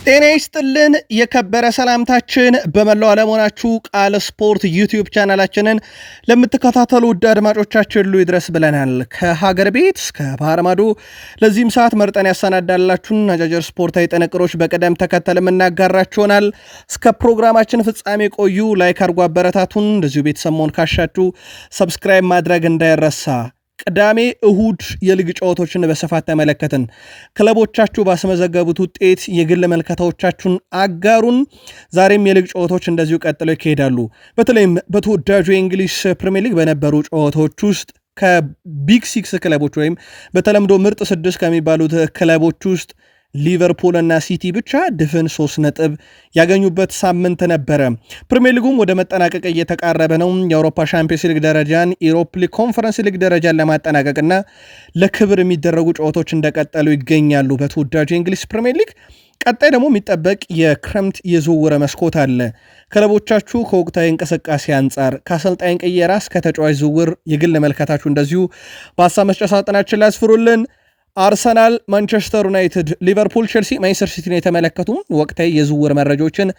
ጤና ይስጥልን የከበረ ሰላምታችን በመላው ዓለም ሆናችሁ ቃል ስፖርት ዩቲዩብ ቻናላችንን ለምትከታተሉ ውድ አድማጮቻችን ሁሉ ይድረስ ብለናል። ከሀገር ቤት እስከ ባህር ማዶ ለዚህም ሰዓት መርጠን ያሰናዳላችሁን አጫጭር ስፖርታዊ ጥንቅሮች በቅደም ተከተል የምናጋራችሁናል። እስከ ፕሮግራማችን ፍጻሜ ቆዩ። ላይክ አድርጉ፣ አበረታቱን። እንደዚሁ ቤተሰብ መሆን ካሻችሁ ሰብስክራይብ ማድረግ እንዳይረሳ። ቅዳሜ እሁድ የሊግ ጨዋታዎችን በስፋት ተመለከትን። ክለቦቻችሁ ባስመዘገቡት ውጤት የግል መልከታዎቻችሁን አጋሩን። ዛሬም የሊግ ጨዋታዎች እንደዚሁ ቀጥለው ይካሄዳሉ። በተለይም በተወዳጁ የእንግሊዝ ፕሪሚየር ሊግ በነበሩ ጨዋታዎች ውስጥ ከቢግ ሲክስ ክለቦች ወይም በተለምዶ ምርጥ ስድስት ከሚባሉት ክለቦች ውስጥ ሊቨርፑል እና ሲቲ ብቻ ድፍን 3 ነጥብ ያገኙበት ሳምንት ነበረ። ፕሪሚየር ሊጉም ወደ መጠናቀቅ እየተቃረበ ነው። የአውሮፓ ሻምፒዮንስ ሊግ ደረጃን፣ የዩሮፓ ሊግ ኮንፈረንስ ሊግ ደረጃን ለማጠናቀቅና ለክብር የሚደረጉ ጨዋታዎች እንደቀጠሉ ይገኛሉ። በተወዳጁ የእንግሊዝ ፕሪሚየር ሊግ ቀጣይ ደግሞ የሚጠበቅ የክረምት የዝውውር መስኮት አለ። ክለቦቻችሁ ከወቅታዊ እንቅስቃሴ አንጻር ከአሰልጣኝ ቅየራ እስከ ተጫዋች ዝውውር የግል መልከታችሁ እንደዚሁ በሀሳብ መስጫ ሳጥናችን ላይ አስፍሩልን። አርሰናል፣ ማንቸስተር ዩናይትድ፣ ሊቨርፑል፣ ቼልሲ፣ ማንቸስተር ሲቲን የተመለከቱ ወቅታዊ የዝውውር መረጃዎችን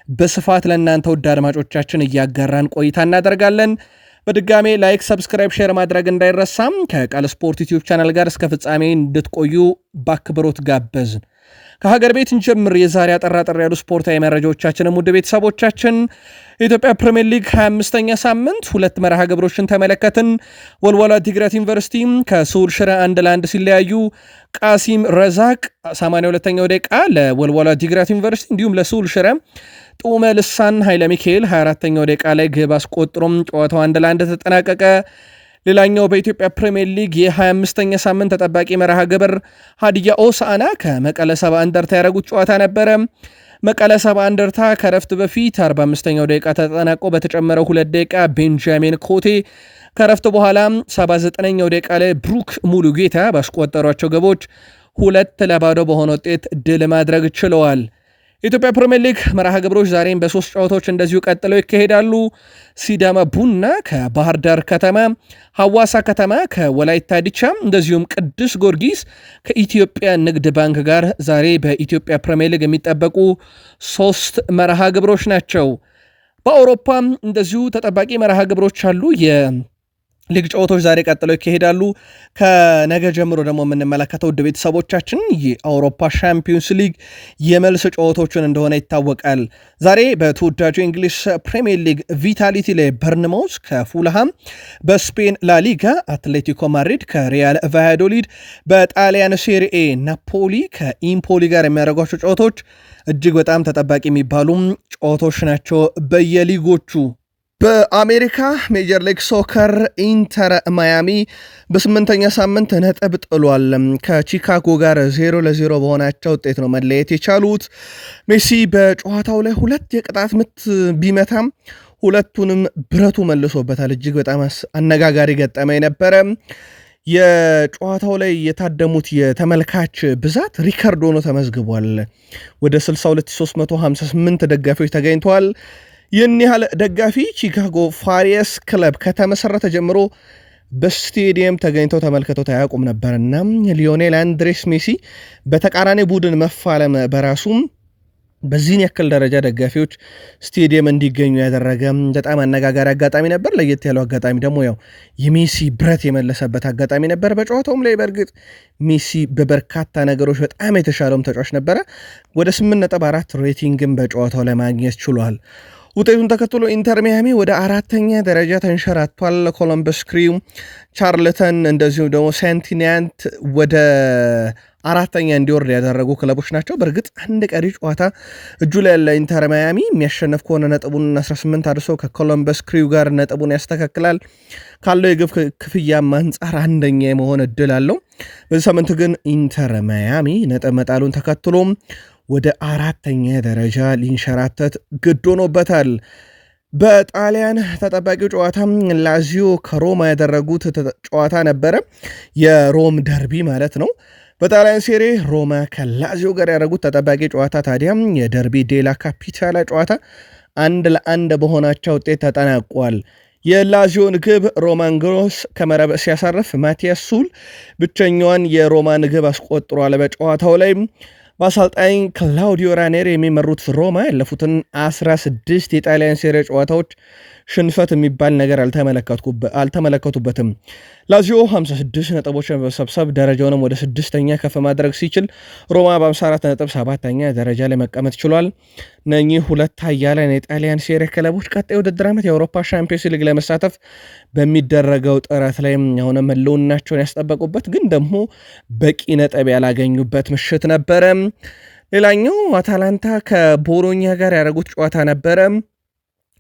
በስፋት ለእናንተ ውድ አድማጮቻችን እያጋራን ቆይታ እናደርጋለን። በድጋሜ ላይክ፣ ሰብስክራይብ፣ ሼር ማድረግ እንዳይረሳም። ከቃል ስፖርት ዩቲዩብ ቻናል ጋር እስከ ፍጻሜ እንድትቆዩ በአክብሮት ጋበዝን። ከሀገር ቤት እንጀምር። የዛሬ አጠራጠር ያሉ ስፖርታዊ መረጃዎቻችንም ውድ ቤተሰቦቻችን የኢትዮጵያ ፕሪሚየር ሊግ 25ኛ ሳምንት ሁለት መርሃ ግብሮችን ተመለከትን። ወልዋሎ ዓዲግራት ዩኒቨርሲቲ ከስሁል ሽረ 1-1 ሲለያዩ ቃሲም ረዛቅ 82ኛው ደቂቃ ለወልዋሎ ዓዲግራት ዩኒቨርሲቲ እንዲሁም ለስሁል ሽረ ጡመ ልሳን ኃይለ ሚካኤል 24ኛው ደቂቃ ላይ ግብ አስቆጥሮም ጨዋታው 1-1 ተጠናቀቀ። ሌላኛው በኢትዮጵያ ፕሪሚየር ሊግ የ25ኛ ሳምንት ተጠባቂ መርሃ ግብር ሀዲያ ሆሳዕና ከመቀለ ሰባ እንደርታ ያደረጉት ጨዋታ ነበረ። መቀለ ሰባ እንደርታ ከረፍት በፊት 45ኛው ደቂቃ ተጠናቆ በተጨመረው 2 ደቂቃ ቤንጃሚን ኮቴ ከረፍት በኋላ 79ኛው ደቂቃ ላይ ብሩክ ሙሉ ጌታ ባስቆጠሯቸው ግቦች 2-0 በሆነ ውጤት ድል ማድረግ ችለዋል። የኢትዮጵያ ፕሪሚየር ሊግ መርሃ ግብሮች ዛሬም በ3 ጨዋታዎች እንደዚሁ ቀጥለው ይካሄዳሉ። ሲዳማ ቡና ከባህር ዳር ከተማ፣ ሐዋሳ ከተማ ከወላይታ ዲቻ እንደዚሁም ቅዱስ ጊዮርጊስ ከኢትዮጵያ ንግድ ባንክ ጋር ዛሬ በኢትዮጵያ ፕሪሚየር ሊግ የሚጠበቁ 3 መርሃ ግብሮች ናቸው። በአውሮፓ እንደዚሁ ተጠባቂ መርሃ ግብሮች አሉ። ሊግ ጨዋታዎች ዛሬ ቀጥለው ይካሄዳሉ። ከነገ ጀምሮ ደግሞ የምንመለከተው ውድ ቤተሰቦቻችን የአውሮፓ ሻምፒዮንስ ሊግ የመልስ ጨዋታዎችን እንደሆነ ይታወቃል። ዛሬ በተወዳጁ የእንግሊዝ ፕሪሚየር ሊግ ቪታሊቲ ላይ በርንማውዝ ከፉልሃም፣ በስፔን ላሊጋ አትሌቲኮ ማድሪድ ከሪያል ቫያዶሊድ፣ በጣሊያን ሴሪኤ ናፖሊ ከኢምፖሊ ጋር የሚያደርጓቸው ጨዋታዎች እጅግ በጣም ተጠባቂ የሚባሉ ጨዋታዎች ናቸው በየሊጎቹ። በአሜሪካ ሜጀር ሊግ ሶከር ኢንተር ማያሚ በ8ኛ ሳምንት ነጥብ ጥሏል። ከቺካጎ ጋር 0-0 በሆናቸው ውጤት ነው መለየት የቻሉት። ሜሲ በጨዋታው ላይ 2 የቅጣት ምት ቢመታም ሁለቱንም ብረቱ መልሶበታል። እጅግ በጣም አነጋጋሪ ገጠመኝ ነበረ። የጨዋታው ላይ የታደሙት የተመልካች ብዛት ሪከርድ ሆኖ ተመዝግቧል። ወደ 62358 ደጋፊዎች ተገኝተዋል። ይህን ያህል ደጋፊ ቺካጎ ፋሪየስ ክለብ ከተመሰረተ ጀምሮ በስቴዲየም ተገኝተው ተመልክተው አያውቁም ነበርና ሊዮኔል አንድሬስ ሜሲ በተቃራኒ ቡድን መፋለም በራሱም በዚህን ያክል ደረጃ ደጋፊዎች ስቴዲየም እንዲገኙ ያደረገ በጣም አነጋጋሪ አጋጣሚ ነበር። ለየት ያለው አጋጣሚ ደግሞ ያው የሜሲ ብረት የመለሰበት አጋጣሚ ነበር። በጨዋታውም ላይ በእርግጥ ሜሲ በበርካታ ነገሮች በጣም የተሻለውም ተጫዋች ነበረ። ወደ 8.4 ሬቲንግም በጨዋታው ላይ ማግኘት ችሏል። ውጤቱን ተከትሎ ኢንተር ሚያሚ ወደ 4ኛ ደረጃ ተንሸራቷል። ኮሎምበስ ክሪው፣ ቻርልተን እንደዚሁም ደግሞ ሴንቲኒያንት ወደ 4ኛ እንዲወርድ ያደረጉ ክለቦች ናቸው። በእርግጥ አንድ ቀሪ ጨዋታ እጁ ላይ ያለ ኢንተር ሚያሚ የሚያሸነፍ ከሆነ ነጥቡን 18 አድርሶ ከኮሎምበስ ክሪው ጋር ነጥቡን ያስተካክላል። ካለው የግብ ክፍያ አንጻር አንደኛ የመሆን እድል አለው። በዚህ ሳምንት ግን ኢንተር ሚያሚ ነጥብ መጣሉን ተከትሎም ወደ 4ኛ ደረጃ ሊንሸራተት ግድ ሆኖበታል። በጣሊያን ተጠባቂው ጨዋታ ላዚዮ ከሮማ ያደረጉት ጨዋታ ነበረ። የሮም ደርቢ ማለት ነው። በጣሊያን ሴሬ ሮማ ከላዚዮ ጋር ያደረጉት ተጠባቂ ጨዋታ ታዲያም የደርቢ ዴላ ካፒታላ ጨዋታ 1-1 በሆናቸው ውጤት ተጠናቋል። የላዚዮን ግብ ሮማን ግሮስ ከመረብ ሲያሳርፍ ማቲያስ ሱል ብቸኛዋን የሮማን ግብ አስቆጥሯል። በጨዋታው ላይ በአሰልጣኝ ክላውዲዮ ራኔሪ የሚመሩት ሮማ ያለፉትን 16 የጣሊያን ሴሪ ጨዋታዎች ሽንፈት የሚባል ነገር አልተመለከቱበትም። ላዚዮ 56 ነጥቦችን በመሰብሰብ ደረጃውንም ወደ 6ኛ ከፍ ማድረግ ሲችል ሮማ በ54 ነጥብ 7ኛ ደረጃ ላይ መቀመጥ ችሏል። እነኚህ ሁለት ኃያላን የጣሊያን ሴሪ ክለቦች ቀጣይ ውድድር ዓመት የአውሮፓ ሻምፒዮንስ ሊግ ለመሳተፍ በሚደረገው ጥረት ላይ የሆነ መለውናቸውን ያስጠበቁበት ግን ደግሞ በቂ ነጥብ ያላገኙበት ምሽት ነበረ። ሌላኛው አታላንታ ከቦሎኛ ጋር ያደረጉት ጨዋታ ነበረ።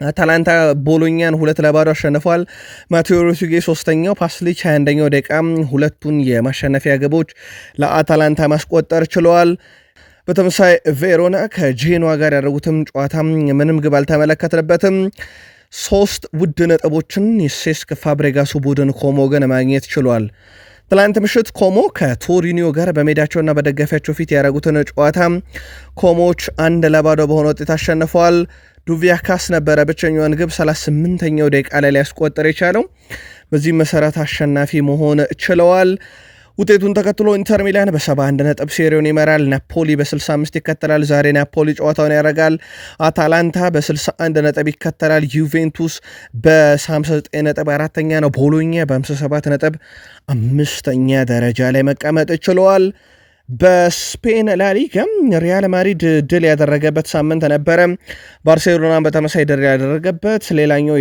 አታላንታ ቦሎኛን 2-0 አሸንፏል። ማቴዎ ሩዲጌ 3ኛው፣ ፓስሊች 21ኛው ደቂቃ ሁለቱን የማሸነፊያ ግቦች ለአታላንታ ማስቆጠር ችለዋል። በተመሳይ ቬሮና ከጄኖዋ ጋር ያደረጉትም ጨዋታ ምንም ግብ አልተመለከትንበትም። 3 ውድ ነጥቦችን የሴስክ ፋብሬጋሱ ቡድን ኮሞ ግን ማግኘት ችሏል። ትላንት ምሽት ኮሞ ከቶሪኒዮ ጋር በሜዳቸውና በደጋፊያቸው ፊት ያደረጉትን ጨዋታ ኮሞች 1-0 በሆነ ውጤት አሸንፈዋል። ዱቪያካስ ነበረ ብቸኛዋን ግብ 38ኛው ደቂቃ ላይ ሊያስቆጥር የቻለው። በዚህ መሰረት አሸናፊ መሆን ችለዋል። ውጤቱን ተከትሎ ኢንተር ሚላን በ71 ነጥብ ሴሪውን ይመራል። ናፖሊ በ65 ይከተላል። ዛሬ ናፖሊ ጨዋታውን ያደርጋል። አታላንታ በ61 ነጥብ ይከተላል። ዩቬንቱስ በ59 ነጥብ አራተኛ ነው። ቦሎኛ በ57 ነጥብ 5ኛ ደረጃ ላይ መቀመጥ ችለዋል። በስፔን ላሊጋ ሪያል ማድሪድ ድል ያደረገበት ሳምንት ነበረ። ባርሴሎናን በተመሳይ ድል ያደረገበት። ሌላኛው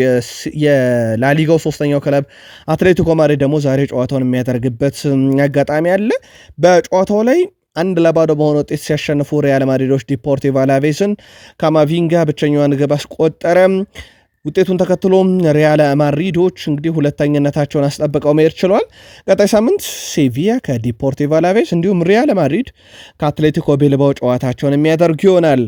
የላሊጋው 3ኛው ክለብ አትሌቲኮ ማድሪድ ደግሞ ዛሬ ጨዋታውን የሚያደርግበት አጋጣሚ አለ። በጨዋታው ላይ 1-0 በሆነ ውጤት ሲያሸንፉ ሪያል ማድሪዶች ዲፖርቲቮ አላቬስን ካማቪንጋ ብቸኛዋን ግብ አስቆጠረ። ውጤቱን ተከትሎ ሪያል ማድሪዶች እንግዲህ ሁለተኝነታቸውን አስጠብቀው መሄድ ችለዋል። ቀጣይ ሳምንት ሴቪያ ከዲፖርቲቮ አላቬስ እንዲሁም ሪያል ማድሪድ ከአትሌቲኮ ቤልባው ጨዋታቸውን የሚያደርጉ ይሆናል።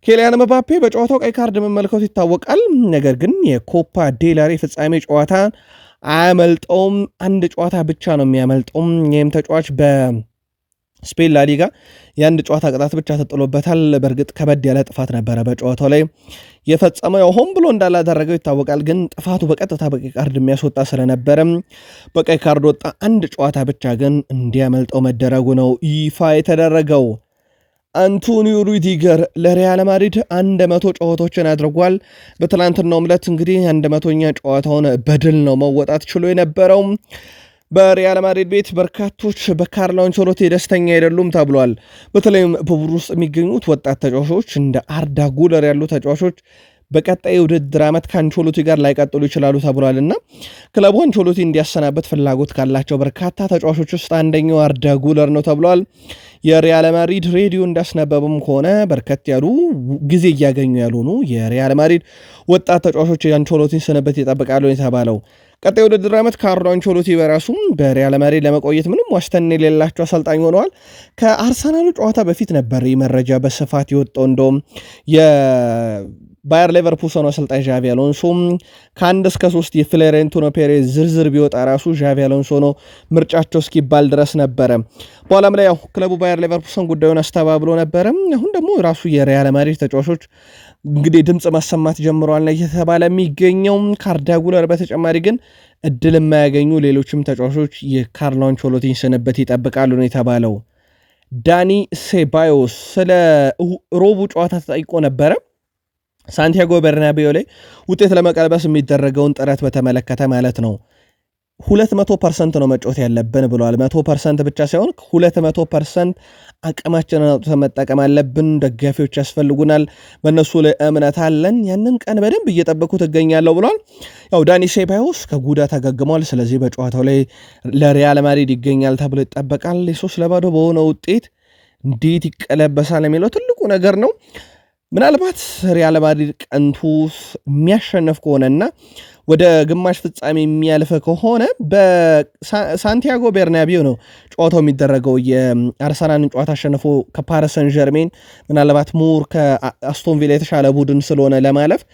ኬሊያን ምባፔ በጨዋታው ቀይ ካርድ መመልከቱ ይታወቃል። ነገር ግን የኮፓ ዴላሬ ፍጻሜ ጨዋታ አያመልጠውም። አንድ ጨዋታ ብቻ ነው የሚያመልጠውም። ይህም ተጫዋች ስፔን ላሊጋ የአንድ ጨዋታ ቅጣት ብቻ ተጥሎበታል። በእርግጥ ከበድ ያለ ጥፋት ነበረ በጨዋታው ላይ የፈጸመው። ያው ሆን ብሎ እንዳላደረገው ይታወቃል። ግን ጥፋቱ በቀጥታ በቀይ ካርድ የሚያስወጣ ስለነበረም በቀይ ካርድ ወጣ። አንድ ጨዋታ ብቻ ግን እንዲያመልጠው መደረጉ ነው ይፋ የተደረገው። አንቶኒዮ ሩዲገር ለሪያል ማድሪድ 100 ጨዋታዎችን አድርጓል። በትላንትናው ዕለት እንግዲህ 100ኛ ጨዋታውን በድል ነው መወጣት ችሎ የነበረው። በሪያል ማድሪድ ቤት በርካቶች በካርሎ አንቸሎቲ ደስተኛ አይደሉም ተብሏል። በተለይም በቡድን ውስጥ የሚገኙት ወጣት ተጫዋቾች እንደ አርዳ ጉለር ያሉ ተጫዋቾች በቀጣይ ውድድር ዓመት ከአንቸሎቲ ጋር ላይቀጥሉ ይችላሉ ተብሏል እና ክለቡ አንቸሎቲ እንዲያሰናበት ፍላጎት ካላቸው በርካታ ተጫዋቾች ውስጥ አንደኛው አርዳ ጉለር ነው ተብሏል። የሪያል ማድሪድ ሬዲዮ እንዳስነበበም ከሆነ በርከት ያሉ ጊዜ እያገኙ ያልሆኑ የሪያል ማድሪድ ወጣት ተጫዋቾች የአንቸሎቲን ስንበት ይጠብቃሉ የተባለው ቀጣይ ውድድር ዓመት ካርሎ አንቸሎቲ በራሱ በሪያል ማድሪድ ለመቆየት ምንም ዋስትና የሌላቸው አሰልጣኝ ሆነዋል። ከአርሰናሉ ጨዋታ በፊት ነበር ይህ መረጃ በስፋት የወጣው። እንደውም የባየር ሌቨርኩሰኑ አሰልጣኝ ዣቪ አሎንሶ ከ1 እስከ 3 የፍሎሬንቲኖ ፔሬዝ ዝርዝር ቢወጣ ራሱ ዣቪ አሎንሶ ነው ምርጫቸው እስኪባል ድረስ ነበረ። በኋላም ላይ ያው ክለቡ ባየር ሌቨርኩሰን ጉዳዩን አስተባብሎ ነበረ። አሁን ደግሞ ራሱ የሪያል ማድሪድ ተጫዋቾች እንግዲህ ድምፅ ማሰማት ጀምረዋል ነው እየተባለ የሚገኘው። ከአርዳ ጉለር በተጨማሪ ግን እድል የማያገኙ ሌሎችም ተጫዋቾች የካርሎ አንቸሎቲን ስንበት ይጠብቃሉ ነው የተባለው። ዳኒ ሴባዮስ ስለ ሮቡ ጨዋታ ተጠይቆ ነበረ። ሳንቲያጎ በርናቤዮ ላይ ውጤት ለመቀልበስ የሚደረገውን ጥረት በተመለከተ ማለት ነው 200% ነው መጫወት ያለብን ብለዋል። 100% ብቻ ሳይሆን 200% አቅማችንን አውጥተን መጠቀም አለብን። ደጋፊዎች ያስፈልጉናል፣ በእነሱ ላይ እምነት አለን። ያንን ቀን በደንብ እየጠበቁ ትገኛለሁ ብለዋል። ያው ዳኒ ሴባዮስ ከጉዳት አገግሟል። ስለዚህ በጨዋታው ላይ ለሪያል ማድሪድ ይገኛል ተብሎ ይጠበቃል። 3-0 በሆነ ውጤት እንዴት ይቀለበሳል የሚለው ትልቁ ነገር ነው። ምናልባት ሪያል ማድሪድ ቀንቱ የሚያሸንፍ ከሆነና ወደ ግማሽ ፍጻሜ የሚያልፈ ከሆነ በሳንቲያጎ ቤርናቢዮ ነው ጨዋታው የሚደረገው። የአርሰናልን ጨዋታ አሸንፎ ከፓሪስ ሰን ዠርሜን ምናልባት ሙር ከአስቶን ቪላ የተሻለ ቡድን ስለሆነ ለማለፍ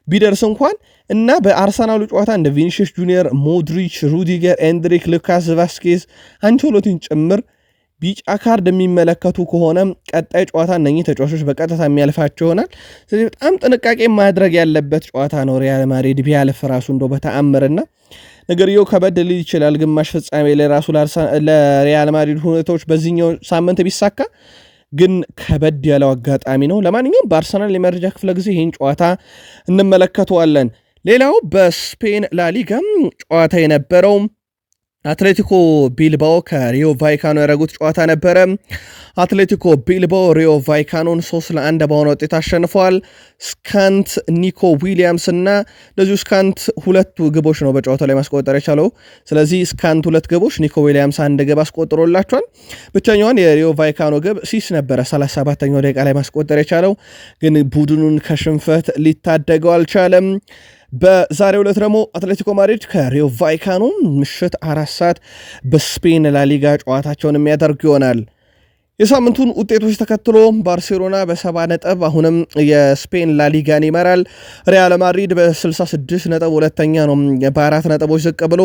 ቢደርስ እንኳን እና በአርሰናሉ ጨዋታ እንደ ቪኒሺየስ ጁኒየር፣ ሞድሪች፣ ሩዲገር፣ ኤንድሪክ፣ ሉካስ ቫስኬዝ፣ አንቸሎቲን ጭምር ቢጫ ካርድ የሚመለከቱ ከሆነ ቀጣይ ጨዋታ እነኚህ ተጫዋቾች በቀጥታ የሚያልፋቸው ይሆናል። ስለዚህ በጣም ጥንቃቄ ማድረግ ያለበት ጨዋታ ነው። ሪያል ማድሪድ ቢያልፍ ራሱ እንደው በተአምርና ነገርየው ከበድ ሊል ይችላል። ግማሽ ፍጻሜ ላይ ራሱ ለሪያል ማድሪድ ሁኔታዎች በዚህኛው ሳምንት ቢሳካ ግን ከበድ ያለው አጋጣሚ ነው። ለማንኛውም በአርሰናል የመረጃ ክፍለ ጊዜ ይህን ጨዋታ እንመለከተዋለን። ሌላው በስፔን ላሊጋም ጨዋታ የነበረው አትሌቲኮ ቢልባኦ ከሪዮ ቫይካኖ ያደረጉት ጨዋታ ነበረ። አትሌቲኮ ቢልባኦ ሪዮ ቫይካኖን 3-1 በሆነ ውጤት አሸንፈዋል። ስካንት፣ ኒኮ ዊሊያምስ እና እንደዚሁ ስካንት 2 ግቦች ነው በጨዋታው ላይ ማስቆጠር የቻለው። ስለዚህ ስካንት 2 ግቦች፣ ኒኮ ዊሊያምስ 1 ግብ አስቆጥሮላቸዋል። ብቸኛዋን የሪዮ ቫይካኖ ግብ ሲስ ነበረ 37ኛው ደቂቃ ላይ ማስቆጠር የቻለው፣ ግን ቡድኑን ከሽንፈት ሊታደገው አልቻለም። በዛሬው ዕለት ደግሞ አትሌቲኮ ማድሪድ ከሪዮ ቫይካኖ ምሽት 4 ሰዓት በስፔን ላሊጋ ጨዋታቸውን የሚያደርጉ ይሆናል። የሳምንቱን ውጤቶች ተከትሎ ባርሴሎና በ70 ነጥብ አሁንም የስፔን ላሊጋን ይመራል። ሪያል ማድሪድ በ66 ነጥብ ሁለተኛ ነው፣ በ4 ነጥቦች ዝቅ ብሎ።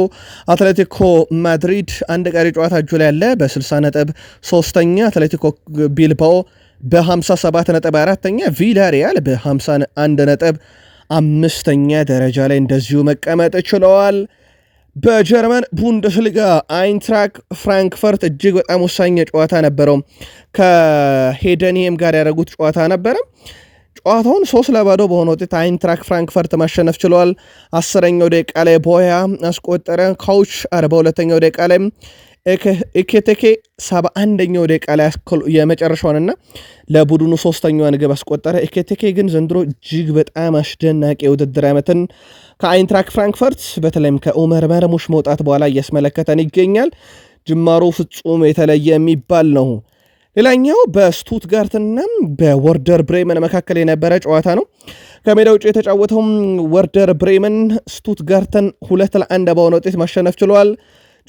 አትሌቲኮ ማድሪድ አንድ ቀሪ ጨዋታ እጁ ላይ ያለ በ60 ነጥብ ሶስተኛ፣ አትሌቲኮ ቢልባኦ በ57 ነጥብ አራተኛ፣ ቪላሪያል በ51 ነጥብ 5ኛ ደረጃ ላይ እንደዚሁ መቀመጥ ችለዋል። በጀርመን ቡንደስሊጋ አይንትራክ ፍራንክፈርት እጅግ በጣም ወሳኝ ጨዋታ ነበረው። ከሄደንሄም ጋር ያደረጉት ጨዋታ ነበረ። ጨዋታውን 3-0 በሆነ ውጤት አይንትራክ ፍራንክፈርት ማሸነፍ ችለዋል። 10ኛው ደቂቃ ላይ ቦያ አስቆጠረ። ካውች 42ኛው ደቂቃ ላይ ኤኬቴኬ 71ኛው ደቂቃ ላይ የመጨረሻውንና ለቡድኑ 3ኛዋን ግብ አስቆጠረ። ኤኬቴኬ ግን ዘንድሮ እጅግ በጣም አስደናቂ የውድድር ዓመትን ከአይንትራክ ፍራንክፈርት በተለይም ከኡመር መርሙሽ መውጣት በኋላ እያስመለከተን ይገኛል። ጅማሮ ፍጹም የተለየ የሚባል ነው። ሌላኛው በስቱትጋርትና በወርደር ብሬመን መካከል የነበረ ጨዋታ ነው። ከሜዳ ውጭ የተጫወተውም ወርደር ብሬመን ስቱትጋርትን 2-1 በሆነ ውጤት ማሸነፍ ችሏል።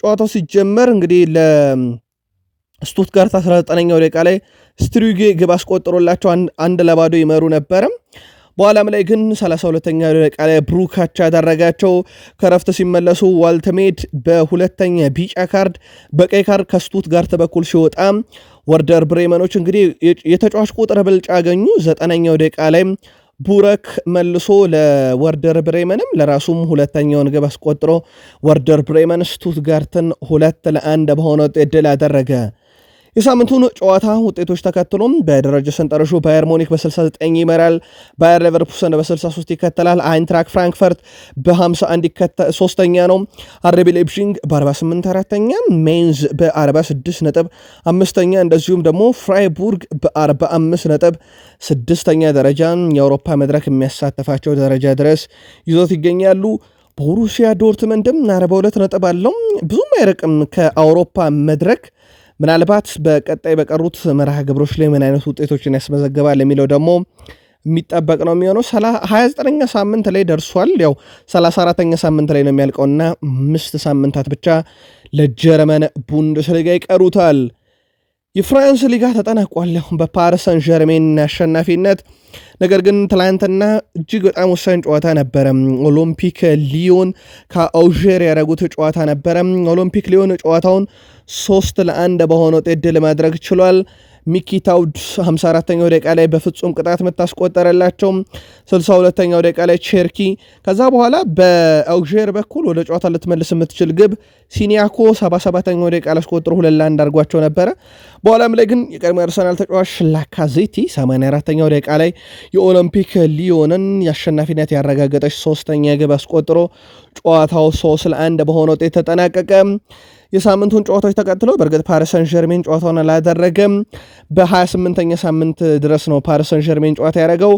ጨዋታው ሲጀመር እንግዲህ ለስቱትጋርት 19ኛው ደቂቃ ላይ ስትሪጌ ግብ አስቆጥሮላቸው 1-0 ይመሩ ነበረ። በኋላም ላይ ግን 32ኛው ደቂቃ ላይ ብሩካቻ ያደረጋቸው። ከረፍት ሲመለሱ ዋልትሜድ በሁለተኛ ቢጫ ካርድ በቀይ ካርድ ከስቱትጋርት በኩል ሲወጣ ወርደር ብሬመኖች እንግዲህ የተጫዋች ቁጥር ብልጫ አገኙ። 9ኛው ደቂቃ ላይ ቡረክ መልሶ ለወርደር ብሬመንም ለራሱም ሁለተኛውን ግብ አስቆጥሮ ወርደር ብሬመን ስቱትጋርትን 2-1 በሆነ ውጤት ድል አደረገ። የሳምንቱን ጨዋታ ውጤቶች ተከትሎም በደረጃ ሰንጠረዡ ባየር ሙኒክ በ69 ይመራል። ባየር ሌቨርኩሰን በ63 ይከተላል። አይንትራክ ፍራንክፈርት በ51 ሶስተኛ ነው። አርቢ ሌፕዚግ በ48 አራተኛ፣ ሜንዝ በ46 ነጥብ አምስተኛ፣ እንደዚሁም ደግሞ ፍራይቡርግ በ45 ነጥብ ስድስተኛ ደረጃን የአውሮፓ መድረክ የሚያሳተፋቸው ደረጃ ድረስ ይዞት ይገኛሉ። ቦሩሲያ ዶርትመንድም 42 ነጥብ አለው። ብዙም አይርቅም ከአውሮፓ መድረክ። ምናልባት በቀጣይ በቀሩት መርሃ ግብሮች ላይ ምን አይነት ውጤቶችን ያስመዘግባል የሚለው ደግሞ የሚጠበቅ ነው የሚሆነው። 29ኛ ሳምንት ላይ ደርሷል። ያው 34ኛ ሳምንት ላይ ነው የሚያልቀውና 5 ሳምንታት ብቻ ለጀርመን ቡንደስሊጋ ይቀሩታል። የፍራንስ ሊጋ ተጠናቋል በፓሪስ ሰን ዠርሜን አሸናፊነት። ነገር ግን ትላንትና እጅግ በጣም ወሳኝ ጨዋታ ነበረ። ኦሎምፒክ ሊዮን ከአውዤር ያደረጉት ጨዋታ ነበረ። ኦሎምፒክ ሊዮን ጨዋታውን 3-1 በሆነ ውጤት ድል ማድረግ ችሏል። ሚኪ ታውድ 54ኛው ደቂቃ ላይ በፍጹም ቅጣት የምታስቆጠረላቸው፣ 62ኛው ደቂቃ ላይ ቼርኪ። ከዛ በኋላ በአውዤር በኩል ወደ ጨዋታ ልትመልስ የምትችል ግብ ሲኒያኮ 77ኛው ደቂቃ ላይ አስቆጥሮ 2-1 አድርጓቸው ነበረ። በኋላም ላይ ግን የቀድሞ አርሰናል ተጫዋች ላካዜቲ 84ኛው ደቂቃ ላይ የኦሎምፒክ ሊዮንን የአሸናፊነት ያረጋገጠች 3ኛ ግብ አስቆጥሮ ጨዋታው 3-1 በሆነ ውጤት ተጠናቀቀ። የሳምንቱን ጨዋታዎች ተቀጥሎ በእርግጥ ፓሪስ ሰን ዠርሜን ጨዋታውን አላደረገም። በ28ኛ ሳምንት ድረስ ነው ፓሪስ ሰን ዠርሜን ጨዋታ ያደረገው።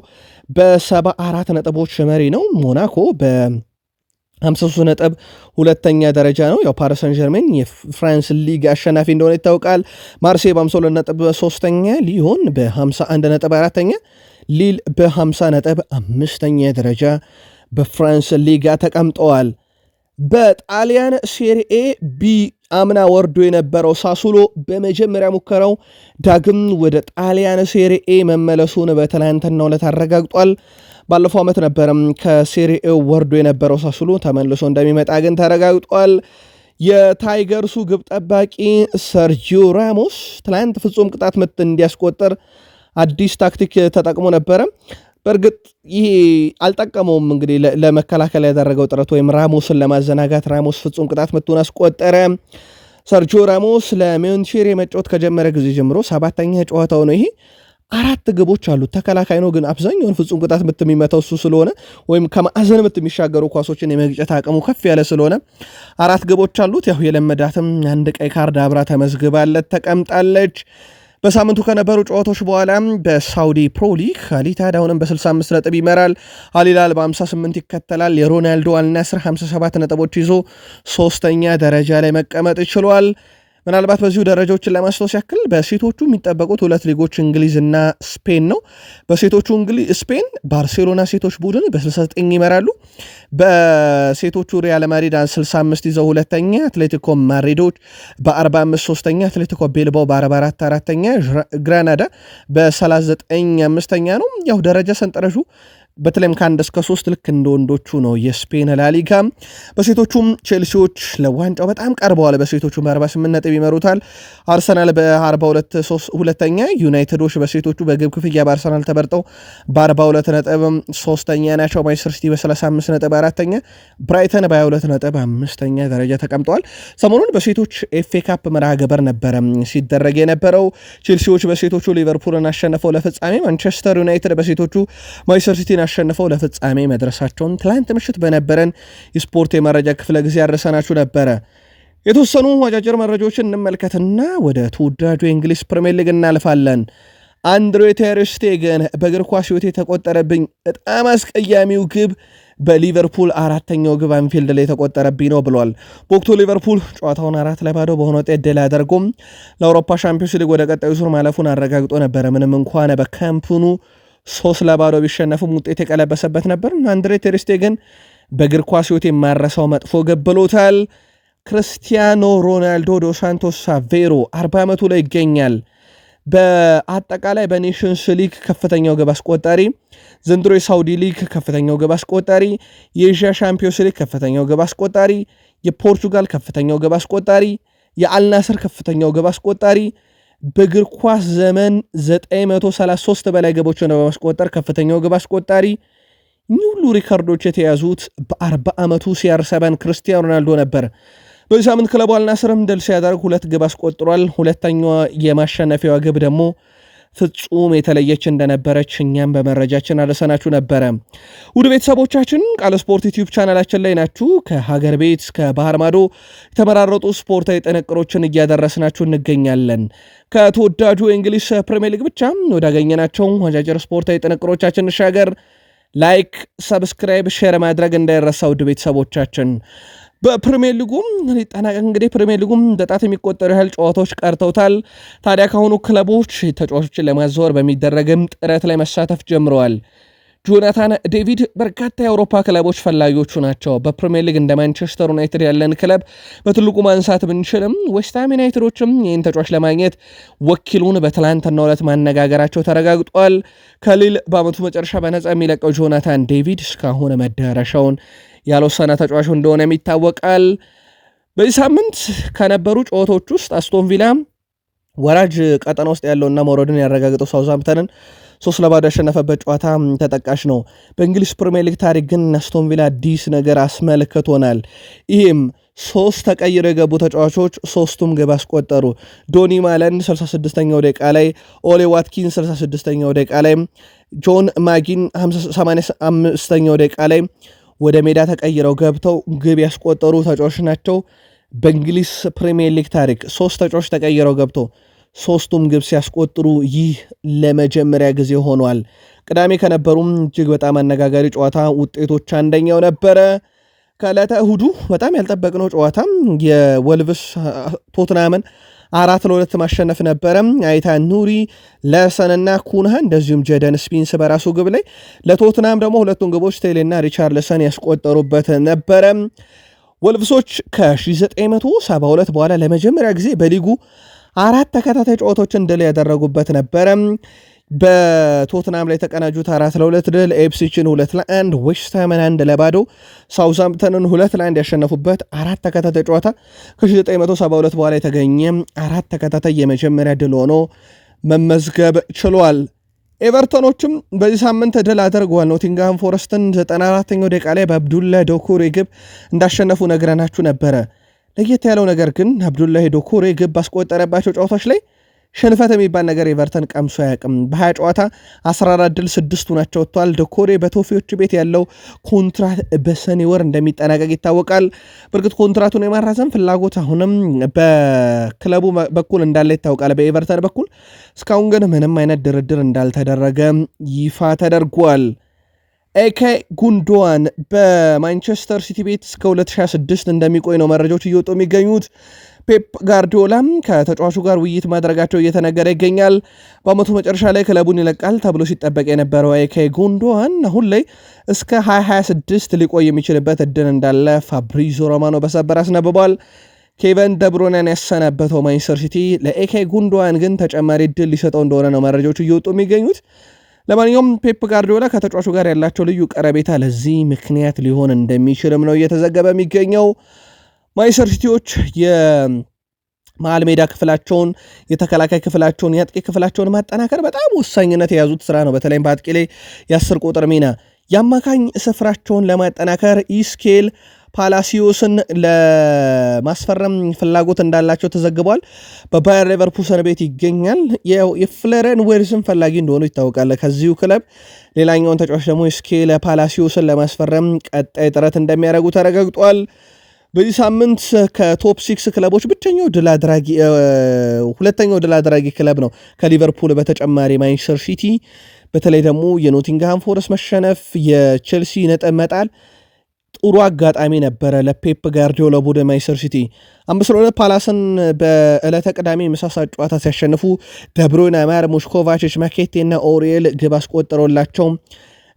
በ74 ነጥቦች መሪ ነው። ሞናኮ በ53 ነጥብ ሁለተኛ ደረጃ ነው። ያው ፓሪስ ሰን ዠርሜን የፍራንስ ሊግ አሸናፊ እንደሆነ ይታወቃል። ማርሴይ በ52 ነጥብ ሶስተኛ፣ ሊዮን በ51 ነጥብ አራተኛ፣ ሊል በ50 ነጥብ አምስተኛ ደረጃ በፍራንስ ሊጋ ተቀምጠዋል። በጣሊያን ሴሪኤ ቢ አምና ወርዶ የነበረው ሳሱሎ በመጀመሪያ ሙከራው ዳግም ወደ ጣሊያን ሴሪኤ መመለሱን በትናንትናው ዕለት አረጋግጧል። ባለፈው ዓመት ነበረም ከሴሪኤው ወርዶ የነበረው ሳሱሎ ተመልሶ እንደሚመጣ ግን ተረጋግጧል። የታይገርሱ ግብ ጠባቂ ሰርጂዮ ራሞስ ትላንት ፍጹም ቅጣት ምት እንዲያስቆጥር አዲስ ታክቲክ ተጠቅሞ ነበረ። በእርግጥ ይሄ አልጠቀመውም። እንግዲህ ለመከላከል ያደረገው ጥረት ወይም ራሞስን ለማዘናጋት ራሞስ ፍጹም ቅጣት ምቱን አስቆጠረ። ሰርጂዮ ራሞስ ለሞንቼሪ መጫወት ከጀመረ ጊዜ ጀምሮ 7ኛ ጨዋታው ነው ይሄ። 4 ግቦች አሉት። ተከላካይ ነው ግን አብዛኛውን ፍጹም ቅጣት ምት የሚመታው እሱ ስለሆነ ወይም ከማዕዘን ምት የሚሻገሩ ኳሶችን የመግጨት አቅሙ ከፍ ያለ ስለሆነ 4 ግቦች አሉት። ያው የለመዳትም አንድ ቀይ ካርድ አብራ ተመዝግባለት ተቀምጣለች። በሳምንቱ ከነበሩ ጨዋታዎች በኋላ በሳውዲ ፕሮ ሊግ አልኢቲሃድ አሁንም በ65 ነጥብ ይመራል። አልሂላል በ58 ይከተላል። የሮናልዶ አልናስር 57 ነጥቦች ይዞ 3ኛ ደረጃ ላይ መቀመጥ ይችሏል። ምናልባት በዚሁ ደረጃዎችን ለማስታወስ ያክል በሴቶቹ የሚጠበቁት 2 ሊጎች እንግሊዝና ስፔን ነው። በሴቶቹ ስፔን ባርሴሎና ሴቶች ቡድን በ69 ይመራሉ። በሴቶቹ ሪያል ማድሪድ 65 ይዘው 2ኛ፣ አትሌቲኮ ማድሪዶች በ45 3ኛ፣ አትሌቲኮ ቤልባው በ44 4ኛ፣ ግራናዳ በ39 5ኛ ነው። ያው ደረጃ ሰንጠረዡ በተለይም ከ1 እስከ 3 ልክ እንደ ወንዶቹ ነው የስፔን ላሊጋ። በሴቶቹም ቼልሲዎች ለዋንጫው በጣም ቀርበዋል። በሴቶቹ በ48 ነጥብ ይመሩታል። አርሰናል በ42 ሁለተኛ፣ ዩናይትዶች በሴቶቹ በግብ ክፍያ በአርሰናል ተበርጠው በ42 ነጥብ 3ኛ ናቸው። ማንቸስተር ሲቲ በ35 ነጥብ 4ኛ፣ ብራይተን በ22 ነጥብ 5ኛ ደረጃ ተቀምጠዋል። ሰሞኑን በሴቶች ኤፍኤ ካፕ መርሃ ግብር ነበረ ሲደረግ የነበረው። ቼልሲዎች በሴቶቹ ሊቨርፑልን አሸነፈው ለፍጻሜ፣ ማንቸስተር ዩናይትድ በሴቶቹ ማንቸስተር ሲቲ አሸንፈው ለፍጻሜ መድረሳቸውን ትላንት ምሽት በነበረን የስፖርት የመረጃ ክፍለ ጊዜ ያደረሰናችሁ ነበረ። የተወሰኑ አጫጭር መረጃዎችን እንመልከትና ወደ ተወዳጁ የእንግሊዝ ፕሪሚየር ሊግ እናልፋለን። አንድሬ ተር ስቴገን በእግር ኳስ ሕይወቴ የተቆጠረብኝ በጣም አስቀያሚው ግብ በሊቨርፑል 4ኛው ግብ አንፊልድ ላይ የተቆጠረብኝ ነው ብሏል። በወቅቱ ሊቨርፑል ጨዋታውን 4-0 በሆነ ውጤት ድል አድርጎም ለአውሮፓ ሻምፒዮንስ ሊግ ወደ ቀጣዩ ዙር ማለፉን አረጋግጦ ነበረ። ምንም እንኳን በካምፕኑ 3-0 ቢሸነፍም ውጤት የቀለበሰበት ነበር። አንድሬ ተር ስቴገን በእግር ኳስ ሕይወት የማረሳው መጥፎ ግብ ብሎታል። ክርስቲያኖ ሮናልዶ ዶ ሳንቶስ ሳቬሮ 40 ዓመቱ ላይ ይገኛል። በአጠቃላይ በኔሽንስ ሊግ ከፍተኛው ግብ አስቆጣሪ፣ ዘንድሮ የሳውዲ ሊግ ከፍተኛው ግብ አስቆጣሪ፣ የኤዥያ ሻምፒዮንስ ሊግ ከፍተኛው ግብ አስቆጣሪ፣ የፖርቹጋል ከፍተኛው ግብ አስቆጣሪ፣ የአልናስር ከፍተኛው ግብ አስቆጣሪ፣ በእግር ኳስ ዘመን 933 በላይ ግቦችን በማስቆጠር ከፍተኛው ግብ አስቆጣሪ። እኚህ ሁሉ ሪካርዶች የተያዙት በ40 ዓመቱ CR7 ክርስቲያኖ ሮናልዶ ነበር። በዚህ ሳምንት ክለቡ አልናስርም ድል ሲያደርግ 2 ግብ አስቆጥሯል። ሁለተኛዋ የማሸነፊያዋ ግብ ደግሞ ፍጹም የተለየች እንደነበረች እኛም በመረጃችን አደረሰናችሁ ነበረ። ውድ ቤተሰቦቻችን ቃል ስፖርት ዩቲዩብ ቻናላችን ላይ ናችሁ። ከሀገር ቤት እስከ ባህር ማዶ የተመራረጡ ስፖርታዊ ጥንቅሮችን እያደረስናችሁ እንገኛለን። ከተወዳጁ የእንግሊዝ ፕሪሚየር ሊግ ብቻ ወዳገኘናቸው አጫጭር ስፖርታዊ ጥንቅሮቻችን እንሻገር። ላይክ፣ ሰብስክራይብ፣ ሼር ማድረግ እንዳይረሳ ውድ ቤተሰቦቻችን። በፕሪሚየር ሊጉም ሊጠናቀቅ እንግዲህ ፕሪሚየር ሊጉም በጣት የሚቆጠሩ ያህል ጨዋታዎች ቀርተውታል። ታዲያ ካሁኑ ክለቦች ተጫዋቾችን ለማዘወር በሚደረግም ጥረት ላይ መሳተፍ ጀምረዋል። ጆናታን ዴቪድ በርካታ የአውሮፓ ክለቦች ፈላጊዎቹ ናቸው። በፕሪሚየር ሊግ እንደ ማንቸስተር ዩናይትድ ያለን ክለብ በትልቁ ማንሳት ብንችልም ዌስትሃም ዩናይትዶችም ይህን ተጫዋች ለማግኘት ወኪሉን በትላንትናው ዕለት ማነጋገራቸው ተረጋግጧል። ከሊል በዓመቱ መጨረሻ በነጻ የሚለቀው ጆናታን ዴቪድ እስካሁን መዳረሻውን ያልወሰነ ተጫዋች እንደሆነ ይታወቃል። በዚህ ሳምንት ከነበሩ ጨዋታዎች ውስጥ አስቶን ቪላ ወራጅ ቀጠና ውስጥ ያለውና መውረድን ያረጋግጠው ሳውዛምፕተንን 3-0 ያሸነፈበት ጨዋታ ተጠቃሽ ነው። በእንግሊዝ ፕሪሚየር ሊግ ታሪክ ግን አስቶን ቪላ አዲስ ነገር አስመልክቶናል። ይህም 3 ተቀይረው የገቡ ተጫዋቾች 3ቱም ግብ አስቆጠሩ። ዶኒ ማለን 66ኛው ደቂቃ ላይ፣ ኦሌ ዋትኪንስ 66ኛው ደቂቃ ላይ፣ ጆን ማጊን 85ኛው ደቂቃ ላይ ወደ ሜዳ ተቀይረው ገብተው ግብ ያስቆጠሩ ተጫዋቾች ናቸው። በእንግሊዝ ፕሪሚየር ሊግ ታሪክ 3 ተጫዋቾች ተቀይረው ገብተው 3ቱም ግብ ሲያስቆጥሩ ይህ ለመጀመሪያ ጊዜ ሆኗል። ቅዳሜ ከነበሩም እጅግ በጣም አነጋጋሪ ጨዋታ ውጤቶች አንደኛው ነበረ። ከዕለተ እሁዱ በጣም ያልጠበቅነው ጨዋታ የወልቭስ ቶትናምን 4-2 ማሸነፍ ነበረ። አይታ ኑሪ፣ ለሰንና ኩንሃ እንደዚሁም ጀደን ስፒንስ በራሱ ግብ ላይ ለቶትናም ደግሞ 2ቱን ግቦች ቴሌና ሪቻርልሰን ያስቆጠሩበት ነበረ። ወልቭሶች ከ1972 በኋላ ለመጀመሪያ ጊዜ በሊጉ 4 ተከታታይ ጨዋታዎችን ድል ያደረጉበት ነበረ። በቶትናም ላይ የተቀናጁት 4-2 ድል ኤፕሲችን 2-1፣ ዌስትሃምን 1-0፣ ሳውዛምፕተንን 2-1 ያሸነፉበት 4 ተከታታይ ጨዋታ ከ1972 በኋላ የተገኘ 4 ተከታታይ የመጀመሪያ ድል ሆኖ መመዝገብ ችሏል። ኤቨርተኖችም በዚህ ሳምንት ድል አድርገዋል። ኖቲንግሃም ፎረስትን 94ኛው ደቂቃ ላይ በአብዱላ ዶኩሬ ግብ እንዳሸነፉ ነግረናችሁ ነበረ። ለየት ያለው ነገር ግን አብዱላሂ ዶኮሬ ግብ ባስቆጠረባቸው ጨዋታዎች ላይ ሽንፈት የሚባል ነገር ኤቨርተን ቀምሶ አያውቅም። በ20 ጨዋታ 14 ድል 6 ናቸው ወጥቷል። ዶኮሬ በቶፊዎች ቤት ያለው ኮንትራት በሰኔ ወር እንደሚጠናቀቅ ይታወቃል። በእርግጥ ኮንትራቱን የማራዘም ፍላጎት አሁንም በክለቡ በኩል እንዳለ ይታወቃል። በኤቨርተን በኩል እስካሁን ግን ምንም አይነት ድርድር እንዳልተደረገ ይፋ ተደርጓል። ኤኬ ጉንዶዋን በማንቸስተር ሲቲ ቤት እስከ 2026 እንደሚቆይ ነው መረጃዎች እየወጡ የሚገኙት። ፔፕ ጋርዲዮላም ከተጫዋቹ ጋር ውይይት ማድረጋቸው እየተነገረ ይገኛል። በአመቱ መጨረሻ ላይ ክለቡን ይለቃል ተብሎ ሲጠበቅ የነበረው ኤኬ ጉንዶዋን አሁን ላይ እስከ 2026 ሊቆይ የሚችልበት እድል እንዳለ ፋብሪዞ ሮማኖ በሰበር አስነብቧል። ኬቨን ደብሮናን ያሰናበተው ማንቸስተር ሲቲ ለኤኬ ጉንዶዋን ግን ተጨማሪ እድል ሊሰጠው እንደሆነ ነው መረጃዎች እየወጡ የሚገኙት። ለማንኛውም ፔፕ ጋርዲዮላ ከተጫዋቹ ጋር ያላቸው ልዩ ቀረቤታ ለዚህ ምክንያት ሊሆን እንደሚችልም ነው እየተዘገበ የሚገኘው። ማንቸስተር ሲቲዎች የመሃል ሜዳ ክፍላቸውን፣ የተከላካይ ክፍላቸውን፣ የአጥቂ ክፍላቸውን ማጠናከር በጣም ወሳኝነት የያዙት ስራ ነው። በተለይም በአጥቂ ላይ የ10 ቁጥር ሚና የአማካኝ ስፍራቸውን ለማጠናከር ኢስኬል ፓላሲዮስን ለማስፈረም ፍላጎት እንዳላቸው ተዘግቧል። በባየር ሌቨርኩሰን ቤት ይገኛል። የፍሎሪያን ዌርዝን ፈላጊ እንደሆኑ ይታወቃል ከዚሁ ክለብ። ሌላኛውን ተጫዋች ደግሞ ስኬለ ፓላሲዮስን ለማስፈረም ቀጣይ ጥረት እንደሚያደርጉ ተረጋግጧል። በዚህ ሳምንት ከቶፕ 6 ክለቦች ሁለተኛው ድል አድራጊ ክለብ ነው ከሊቨርፑል በተጨማሪ ማንቸስተር ሲቲ። በተለይ ደግሞ የኖቲንግሃም ፎረስት መሸነፍ፣ የቼልሲ ነጥብ መጣል ጥሩ አጋጣሚ ነበረ ለፔፕ ጋርዲዮላ ቡድን። ማንቸስተር ሲቲ 5-2 ፓላስን በዕለተ ቅዳሜ ምሳሳት ጨዋታ ሲያሸንፉ ደብሮይነ፣ አማር፣ ሙሽኮቫችች፣ ማኬቴ እና ኦሪኤል ግብ አስቆጥሮላቸው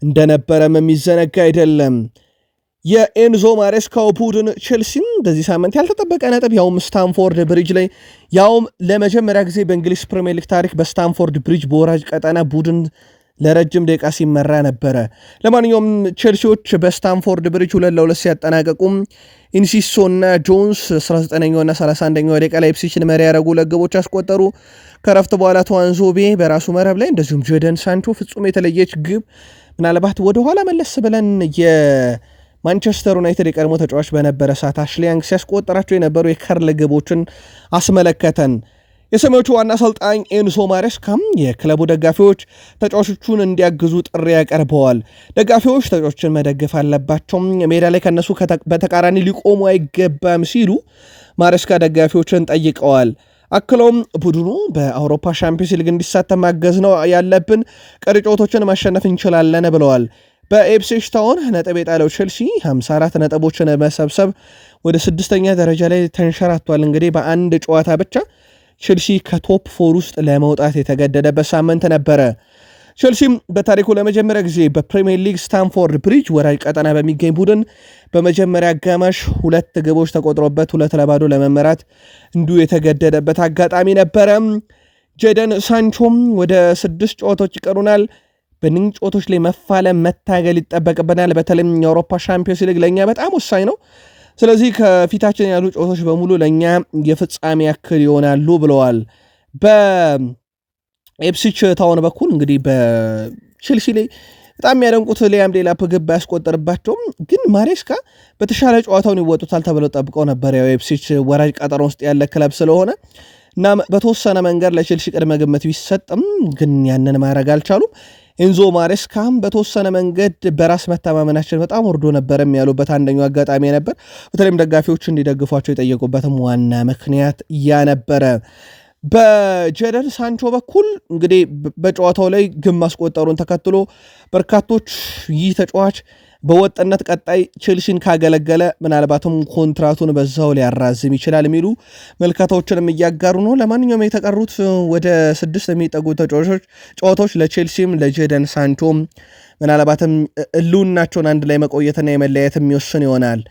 እንደነበረም የሚዘነጋ አይደለም። የኤንዞ ማሬስካው ቡድን ቼልሲም በዚህ ሳምንት ያልተጠበቀ ነጥብ ያውም ስታንፎርድ ብሪጅ ላይ ያውም ለመጀመሪያ ጊዜ በእንግሊዝ ፕሪሚየር ሊግ ታሪክ በስታንፎርድ ብሪጅ በወራጅ ቀጠና ቡድን ለረጅም ደቂቃ ሲመራ ነበረ። ለማንኛውም ቼልሲዎች በስታንፎርድ ብሪጅ 2-2 ሲያጠናቀቁም ኢንሲሶ እና ጆንስ 19ኛው እና 31ኛው ደቂቃ ላይ ኢፕስዊችን መሪ ያደረጉ ለግቦች አስቆጠሩ። ከረፍት በኋላ ተዋንዞቤ በራሱ መረብ ላይ እንደዚሁም ጄደን ሳንቾ ፍጹም የተለየች ግብ ምናልባት ወደኋላ መለስ ብለን የማንቸስተር ዩናይትድ የቀድሞ ተጫዋች በነበረ ሰዓት አሽሊ ያንግ ሲያስቆጠራቸው የነበሩ የከርል ግቦችን አስመለከተን። የሰሜዎቹ ዋና አሰልጣኝ ኤንዞ ማሬስካም የክለቡ ደጋፊዎች ተጫዋቾቹን እንዲያግዙ ጥሪ ያቀርበዋል። ደጋፊዎች ተጫዋቾችን መደገፍ አለባቸው፣ ሜዳ ላይ ከነሱ በተቃራኒ ሊቆሙ አይገባም ሲሉ ማሬስካ ደጋፊዎችን ጠይቀዋል። አክለውም ቡድኑ በአውሮፓ ሻምፒዮንስ ሊግ እንዲሳተፍ ማገዝ ነው ያለብን፣ ቀሪ ጨዋታዎችን ማሸነፍ እንችላለን ብለዋል። በኢፕስዊች ታውን ነጥብ የጣለው ቼልሲ 54 ነጥቦችን መሰብሰብ ወደ 6ኛ ደረጃ ላይ ተንሸራቷል። እንግዲህ በአንድ ጨዋታ ብቻ ቼልሲ ከቶፕ 4 ውስጥ ለመውጣት የተገደደበት ሳምንት ነበረ። ቼልሲም በታሪኩ ለመጀመሪያ ጊዜ በፕሪሚየር ሊግ ስታንፎርድ ብሪጅ ወራጅ ቀጠና በሚገኝ ቡድን በመጀመሪያ አጋማሽ 2 ግቦች ተቆጥሮበት 2-0 ለመመራት እንዲሁ የተገደደበት አጋጣሚ ነበረ። ጄደን ሳንቾም ወደ 6 ጨዋታዎች ይቀሩናል፣ በእነኚህ ጨዋታዎች ላይ መፋለም መታገል ይጠበቅብናል። በተለይም የአውሮፓ ሻምፒዮንስ ሊግ ለእኛ በጣም ወሳኝ ነው። ስለዚህ ከፊታችን ያሉ ጨዋታዎች በሙሉ ለእኛ የፍጻሜ ያክል ይሆናሉ ብለዋል። በኢፕስዊች ታውን በኩል እንግዲህ በቼልሲ ላይ በጣም የሚያደንቁት ሊያም ዴላፕ ግብ ያስቆጠርባቸውም፣ ግን ማሬስካ በተሻለ ጨዋታውን ይወጡታል ተብለው ጠብቀው ነበር። ያው ኢፕስዊች ወራጅ ቀጠና ውስጥ ያለ ክለብ ስለሆነ እና በተወሰነ መንገድ ለቼልሲ ቅድመ ግምት ቢሰጥም ግን ያንን ማድረግ አልቻሉም። ኤንዞ ማሬስካም በተወሰነ መንገድ በራስ መተማመናችን በጣም ወርዶ ነበርም ያሉበት አንደኛው አጋጣሚ ነበር። በተለይም ደጋፊዎች እንዲደግፏቸው የጠየቁበትም ዋና ምክንያት ያ ነበረ። በጄደን ሳንቾ በኩል እንግዲህ በጨዋታው ላይ ግብ ማስቆጠሩን ተከትሎ በርካቶች ይህ ተጫዋች በወጥነት ቀጣይ ቼልሲን ካገለገለ ምናልባትም ኮንትራቱን በዛው ሊያራዝም ይችላል የሚሉ መልከታዎችንም እያጋሩ ነው። ለማንኛውም የተቀሩት ወደ 6 የሚጠጉ ጨዋታዎች ለቼልሲም ለጄደን ሳንቾም ምናልባትም እልውናቸውን አንድ ላይ መቆየትና የመለያየት የሚወስን ይሆናል።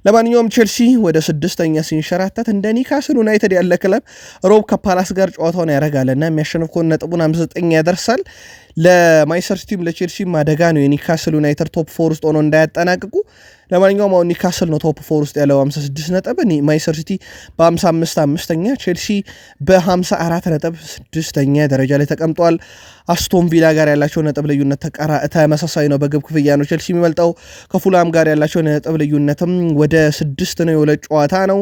ለማንኛውም ቼልሲ ወደ 6ኛ ሲንሸራተት እንደ ኒካስል ዩናይትድ ያለ ክለብ ሮብ ከፓላስ ጋር ጨዋታውን ያደርጋልና የሚያሸንፍ ከሆነ ነጥቡን 59 ያደርሳል። ለማንቸስተር ሲቲም ለቼልሲም አደጋ ነው የኒካስል ዩናይትድ ቶፕ 4 ውስጥ ሆኖ እንዳያጠናቅቁ። ለማንኛውም አሁን ኒካስል ነው ቶፕ 4 ውስጥ ያለው 56 ነጥብ፣ ማንቸስተር ሲቲ በ55 አምስተኛ፣ ቼልሲ በ54 ነጥብ 6ኛ ደረጃ ላይ ተቀምጧል። አስቶን ቪላ ጋር ያላቸው ነጥብ ልዩነት ተመሳሳይ ነው፣ በግብ ክፍያ ነው ቼልሲ የሚበልጠው። ከፉላም ጋር ያላቸው ነጥብ ልዩነትም ወደ 6 ነው፣ የሁለት ጨዋታ ነው።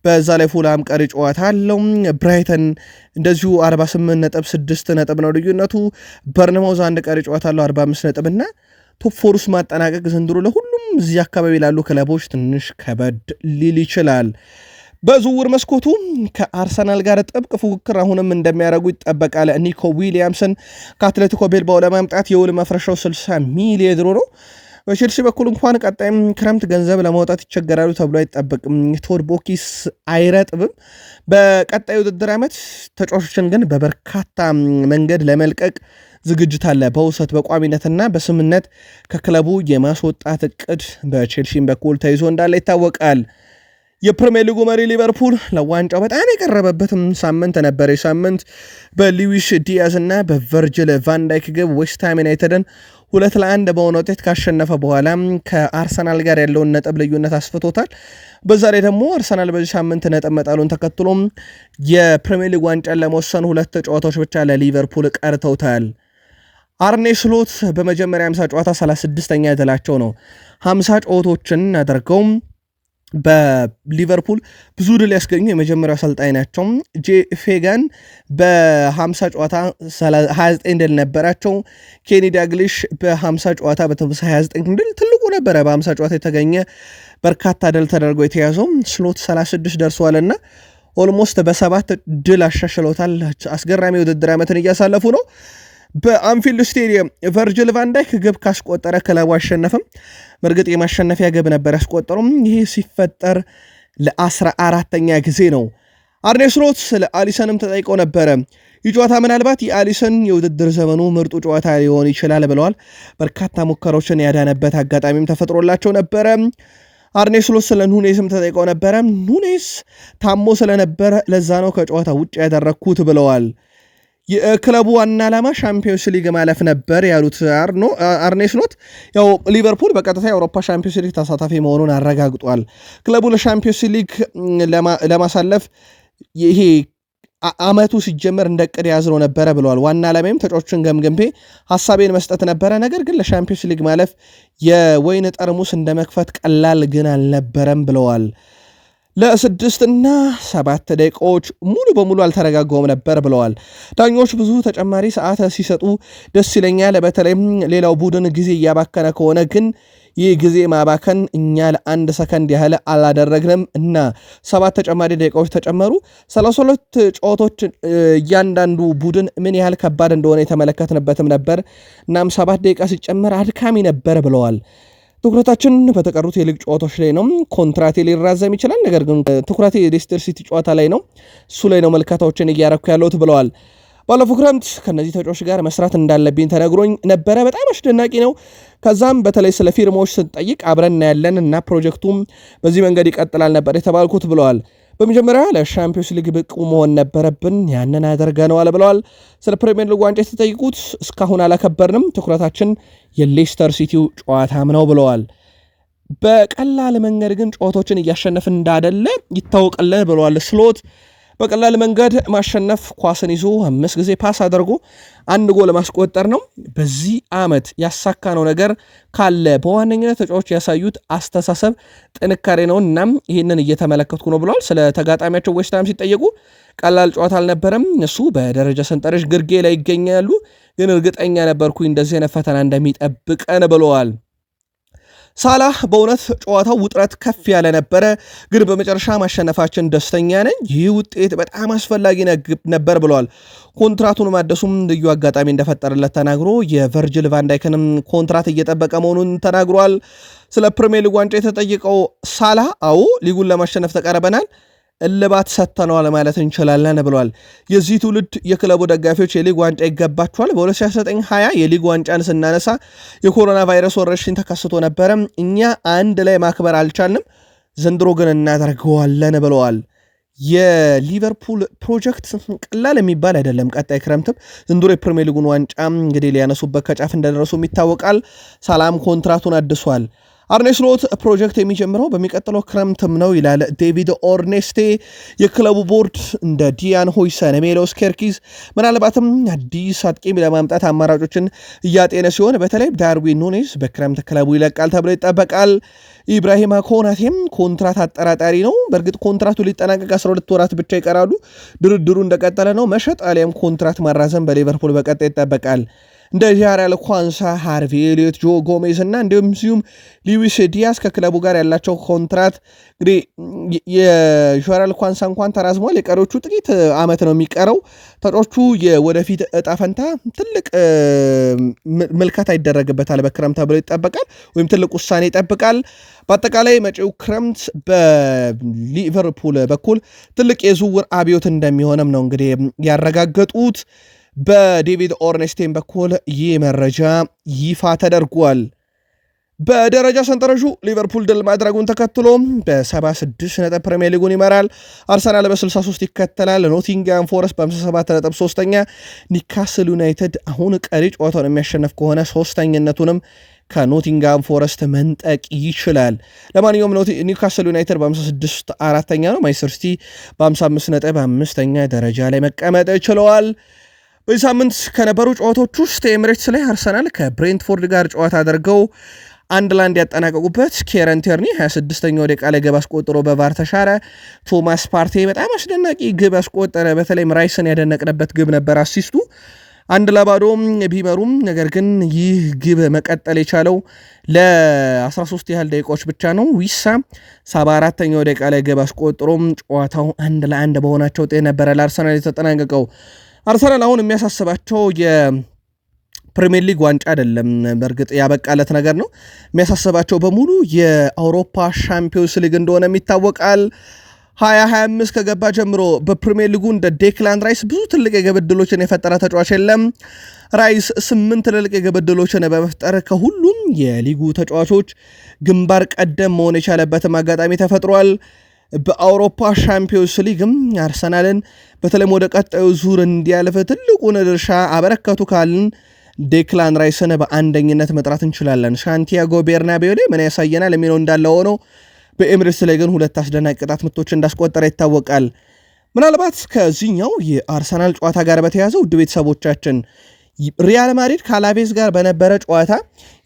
በዛ ላይ ፉላም ቀሪ ጨዋታ አለው። ብራይተን እንደዚሁ 48 ነጥብ 6 ነጥብ ነው ልዩነቱ። በርንማውዝ አንድ ቀሪ ጨዋታ አለው 45 ነጥብ እና ቶፕ 4 ውስጥ ማጠናቀቅ ዘንድሮ ለሁሉም እዚህ አካባቢ ላሉ ክለቦች ትንሽ ከበድ ሊል ይችላል። በዝውውር መስኮቱ ከአርሰናል ጋር ጥብቅ ፉክክር አሁንም እንደሚያደርጉ ይጠበቃል። ኒኮ ዊሊያምስን ከአትሌቲኮ ቤልባኦ ለማምጣት የውል መፍረሻው 60 ሚሊዮን ዩሮ ነው። በቼልሲ በኩል እንኳን ቀጣይም ክረምት ገንዘብ ለማውጣት ይቸገራሉ ተብሎ አይጠበቅም። ቶድ ቦኪስ አይረጥብም። በቀጣይ ውድድር ዓመት ተጫዋቾችን ግን በበርካታ መንገድ ለመልቀቅ ዝግጅት አለ። በውሰት በቋሚነትና በስምነት ከክለቡ የማስወጣት እቅድ በቼልሲም በኩል ተይዞ እንዳለ ይታወቃል። የፕሪሚየር ሊጉ መሪ ሊቨርፑል ለዋንጫው በጣም የቀረበበትም ሳምንት ነበር። ሳምንት በሉዊስ ዲያዝ እና በቨርጅል ቫንዳይክ ግብ ዌስትሃም ዩናይትድን 2-1 በሆነ ውጤት ካሸነፈ በኋላ ከአርሰናል ጋር ያለውን ነጥብ ልዩነት አስፍቶታል። በዛ ላይ ደግሞ አርሰናል በዚህ ሳምንት ነጥብ መጣሉን ተከትሎም የፕሪሚየር ሊግ ዋንጫን ለመወሰን 2 ጨዋታዎች ብቻ ለሊቨርፑል ቀርተውታል። አርኔ ስሎት በመጀመሪያ 50 ጨዋታ 36ኛ ድላቸው ነው። 50 ጨዋታዎችን አድርገው በሊቨርፑል ብዙ ድል ያስገኙ የመጀመሪያው አሰልጣኝ ናቸው። ጄ ፌጋን በ50 ጨዋታ 29 ድል ነበራቸው። ኬኒ ዳግሊሽ በ50 ጨዋታ በተመሳሳይ 29 ድል ትልቁ ነበረ። በ50 ጨዋታ የተገኘ በርካታ ድል ተደርጎ የተያዘው ስሎት 36 ደርሰዋልና ኦልሞስት በ7 ድል አሻሽለውታል። አስገራሚ ውድድር ዓመትን እያሳለፉ ነው። በአንፊልድ ስቴዲየም ቨርጅል ቫንዳይክ ግብ ካስቆጠረ ክለቡ አሸነፍም። በእርግጥ የማሸነፊያ ግብ ነበር ያስቆጠሩም። ይህ ሲፈጠር ለ14ተኛ ጊዜ ነው። አርኔ ስሎት ስለ አሊሰንም ተጠይቀው ነበረ። ይህ ጨዋታ ምናልባት የአሊሰን የውድድር ዘመኑ ምርጡ ጨዋታ ሊሆን ይችላል ብለዋል። በርካታ ሙከራዎችን ያዳነበት አጋጣሚም ተፈጥሮላቸው ነበረ። አርኔ ስሎት ስለ ኑኔስም ተጠይቀው ነበረ። ኑኔስ ታሞ ስለነበረ ለዛ ነው ከጨዋታ ውጭ ያደረግኩት ብለዋል። የክለቡ ዋና ዓላማ ሻምፒዮንስ ሊግ ማለፍ ነበር ያሉት አርኔ ስሎት ያው ሊቨርፑል በቀጥታ የአውሮፓ ሻምፒዮንስ ሊግ ተሳታፊ መሆኑን አረጋግጧል። ክለቡ ለሻምፒዮንስ ሊግ ለማሳለፍ ይሄ አመቱ ሲጀመር እንደ ዕቅድ ያዝነው ነበረ ብለዋል። ዋና ዓላማም ተጫዋቾችን ገምገምፔ ሀሳቤን መስጠት ነበረ፣ ነገር ግን ለሻምፒዮንስ ሊግ ማለፍ የወይን ጠርሙስ እንደ መክፈት ቀላል ግን አልነበረም ብለዋል። ለ6 እና 7 ደቂቃዎች ሙሉ በሙሉ አልተረጋጋውም ነበር ብለዋል። ዳኞች ብዙ ተጨማሪ ሰዓት ሲሰጡ ደስ ይለኛል፣ በተለይም ሌላው ቡድን ጊዜ እያባከነ ከሆነ ግን ይህ ጊዜ ማባከን እኛ ለ1 ሰከንድ ያህል አላደረግንም እና 7 ተጨማሪ ደቂቃዎች ተጨመሩ። 32 ጨዋታዎች እያንዳንዱ ቡድን ምን ያህል ከባድ እንደሆነ የተመለከትንበትም ነበር። እናም 7 ደቂቃ ሲጨመር አድካሚ ነበር ብለዋል። ትኩረታችን በተቀሩት የሊግ ጨዋታዎች ላይ ነው። ኮንትራቴ ሊራዘም ይችላል፣ ነገር ግን ትኩረቴ የሌስተር ሲቲ ጨዋታ ላይ ነው። እሱ ላይ ነው መልካታዎችን እያረኩ ያለሁት ብለዋል። ባለፈው ክረምት ከነዚህ ተጫዋቾች ጋር መስራት እንዳለብኝ ተነግሮኝ ነበረ። በጣም አስደናቂ ነው። ከዛም በተለይ ስለ ፊርማዎች ስንጠይቅ አብረን ያለን እና ፕሮጀክቱም በዚህ መንገድ ይቀጥላል ነበር የተባልኩት ብለዋል። በመጀመሪያ ለሻምፒዮንስ ሊግ ብቁ መሆን ነበረብን፣ ያንን አደርገነዋል ብለዋል። ስለ ፕሪሚየር ሊግ ዋንጫ የተጠይቁት እስካሁን አላከበርንም፣ ትኩረታችን የሌስተር ሲቲው ጨዋታም ነው ብለዋል። በቀላል መንገድ ግን ጨዋታዎችን እያሸነፍን እንዳደለ ይታወቃለን ብለዋል ስሎት። በቀላል መንገድ ማሸነፍ ኳስን ይዞ 5 ጊዜ ፓስ አድርጎ 1 ጎል ማስቆጠር ነው። በዚህ ዓመት ያሳካነው ነገር ካለ በዋነኝነት ተጫዋቾች ያሳዩት አስተሳሰብ ጥንካሬ ነው። እናም ይህንን እየተመለከትኩ ነው ብለዋል። ስለ ተጋጣሚያቸው ዌስትሃም ሲጠየቁ ቀላል ጨዋታ አልነበረም፣ እነሱ በደረጃ ሰንጠረዥ ግርጌ ላይ ይገኛሉ፣ ግን እርግጠኛ ነበርኩኝ እንደዚህ አይነት ፈተና እንደሚጠብቀን ብለዋል። ሳላህ በእውነት ጨዋታው ውጥረት ከፍ ያለ ነበረ፣ ግን በመጨረሻ ማሸነፋችን ደስተኛ ነኝ። ይህ ውጤት በጣም አስፈላጊ ነበር ብለዋል። ኮንትራቱን ማደሱም ልዩ አጋጣሚ እንደፈጠረለት ተናግሮ የቨርጅል ቫንዳይክንም ኮንትራት እየጠበቀ መሆኑን ተናግሯል። ስለ ፕሪሚየር ሊግ ዋንጫ የተጠየቀው ሳላህ አዎ ሊጉን ለማሸነፍ ተቃርበናል፣ እልባት ሰጥተነዋል ማለት እንችላለን ብለዋል። የዚህ ትውልድ የክለቡ ደጋፊዎች የሊግ ዋንጫ ይገባቸዋል። በ2019-20 የሊግ ዋንጫን ስናነሳ የኮሮና ቫይረስ ወረርሽኝ ተከስቶ ነበረ፣ እኛ አንድ ላይ ማክበር አልቻልንም፣ ዘንድሮ ግን እናደርገዋለን ብለዋል። የሊቨርፑል ፕሮጀክት ቀላል የሚባል አይደለም። ቀጣይ ክረምትም ዘንድሮ የፕሪሚየር ሊጉን ዋንጫ እንግዲህ ሊያነሱበት ከጫፍ እንደደረሱ ይታወቃል። ሳላም ኮንትራቱን አድሷል። አርኔ ስሎት ፕሮጀክት የሚጀምረው በሚቀጥለው ክረምትም ነው ይላል ዴቪድ ኦርኔስቴ። የክለቡ ቦርድ እንደ ዲያን ሆይሰን፣ ሜሎስ ኬርኪዝ ምናልባትም አዲስ አጥቂም ለማምጣት አማራጮችን እያጤነ ሲሆን በተለይ ዳርዊን ኑኔዝ በክረምት ክለቡ ይለቃል ተብሎ ይጠበቃል። ኢብራሂማ ኮናቴም ኮንትራት አጠራጣሪ ነው። በእርግጥ ኮንትራቱ ሊጠናቀቅ 12 ወራት ብቻ ይቀራሉ። ድርድሩ እንደቀጠለ ነው። መሸጥ አሊያም ኮንትራት ማራዘም በሊቨርፑል በቀጣይ ይጠበቃል። እንደ ጃራል ኳንሳ፣ ሃርቪ ኤሊዮት፣ ጆ ጎሜዝ እና እንዲሁም ሉዊስ ዲያስ ከክለቡ ጋር ያላቸው ኮንትራት እንግዲህ የጃራል ኳንሳ እንኳን ተራዝሟል። የቀሮቹ ጥቂት ዓመት ነው የሚቀረው። ተጫዋቹ የወደፊት እጣ ፈንታ ትልቅ ምልከታ ይደረግበታል በክረምት ተብሎ ይጠበቃል፣ ወይም ትልቅ ውሳኔ ይጠብቃል። በአጠቃላይ መጪው ክረምት በሊቨርፑል በኩል ትልቅ የዝውውር አብዮት እንደሚሆንም ነው እንግዲህ ያረጋገጡት። በዴቪድ ኦርኔስቴን በኩል ይህ መረጃ ይፋ ተደርጓል። በደረጃ ሰንጠረዡ ሊቨርፑል ድል ማድረጉን ተከትሎ በ76 ነጥብ ፕሪሚየር ሊጉን ይመራል። አርሰናል በ63 ይከተላል። ኖቲንግሃም ፎረስት በ57 ነጥብ ሶስተኛ፣ ኒካስል ዩናይትድ አሁን ቀሪ ጨዋታውን የሚያሸንፍ ከሆነ ሶስተኝነቱንም ከኖቲንግሃም ፎረስት መንጠቅ ይችላል። ለማንኛውም ኒውካስል ዩናይትድ በ56 አራተኛ ነው። ማንቸስተር ሲቲ በ55 ነጥብ አምስተኛ ደረጃ ላይ መቀመጥ ችለዋል። በዚህ ሳምንት ከነበሩ ጨዋታዎች ውስጥ ኤሚሬትስ ላይ አርሰናል ከብሬንትፎርድ ጋር ጨዋታ አድርገው 1-1 ያጠናቀቁበት ኬረን ቴርኒ 26ኛው ደቂቃ ላይ ግብ አስቆጥሮ በቫር ተሻረ። ቶማስ ፓርቴ በጣም አስደናቂ ግብ አስቆጠረ። በተለይም ራይስን ያደነቅንበት ግብ ነበር አሲስቱ። 1-0 ቢመሩም ነገር ግን ይህ ግብ መቀጠል የቻለው ለ13 ያህል ደቂቃዎች ብቻ ነው። ዊሳ 74ኛው ደቂቃ ላይ ግብ አስቆጥሮም ጨዋታው 1-1 በሆናቸው ውጤት ነበረ ለአርሰናል የተጠናቀቀው። አርሰናል አሁን የሚያሳስባቸው የፕሪሚየር ሊግ ዋንጫ አይደለም፣ በእርግጥ ያበቃለት ነገር ነው። የሚያሳስባቸው በሙሉ የአውሮፓ ሻምፒዮንስ ሊግ እንደሆነም ይታወቃል። 2025 ከገባ ጀምሮ በፕሪሚየር ሊጉ እንደ ዴክላን ራይስ ብዙ ትልቅ የግብ ዕድሎችን የፈጠረ ተጫዋች የለም። ራይስ 8 ትልቅ የግብ ዕድሎችን በመፍጠር ከሁሉም የሊጉ ተጫዋቾች ግንባር ቀደም መሆን የቻለበትም አጋጣሚ ተፈጥሯል። በአውሮፓ ሻምፒዮንስ ሊግም አርሰናልን በተለይም ወደ ቀጣዩ ዙር እንዲያልፍ ትልቁን ድርሻ አበረከቱ ካልን ዴክላን ራይስን በአንደኝነት መጥራት እንችላለን። ሳንቲያጎ ቤርናቤው ላይ ምን ያሳየናል የሚለው እንዳለ ሆኖ በኤሚሬትስ ላይ ግን 2 አስደናቂ ቅጣት ምቶች እንዳስቆጠረ ይታወቃል። ምናልባት ከዚህኛው የአርሰናል ጨዋታ ጋር በተያያዘ ውድ ቤተሰቦቻችን ሪያል ማድሪድ ከአላቬዝ ጋር በነበረ ጨዋታ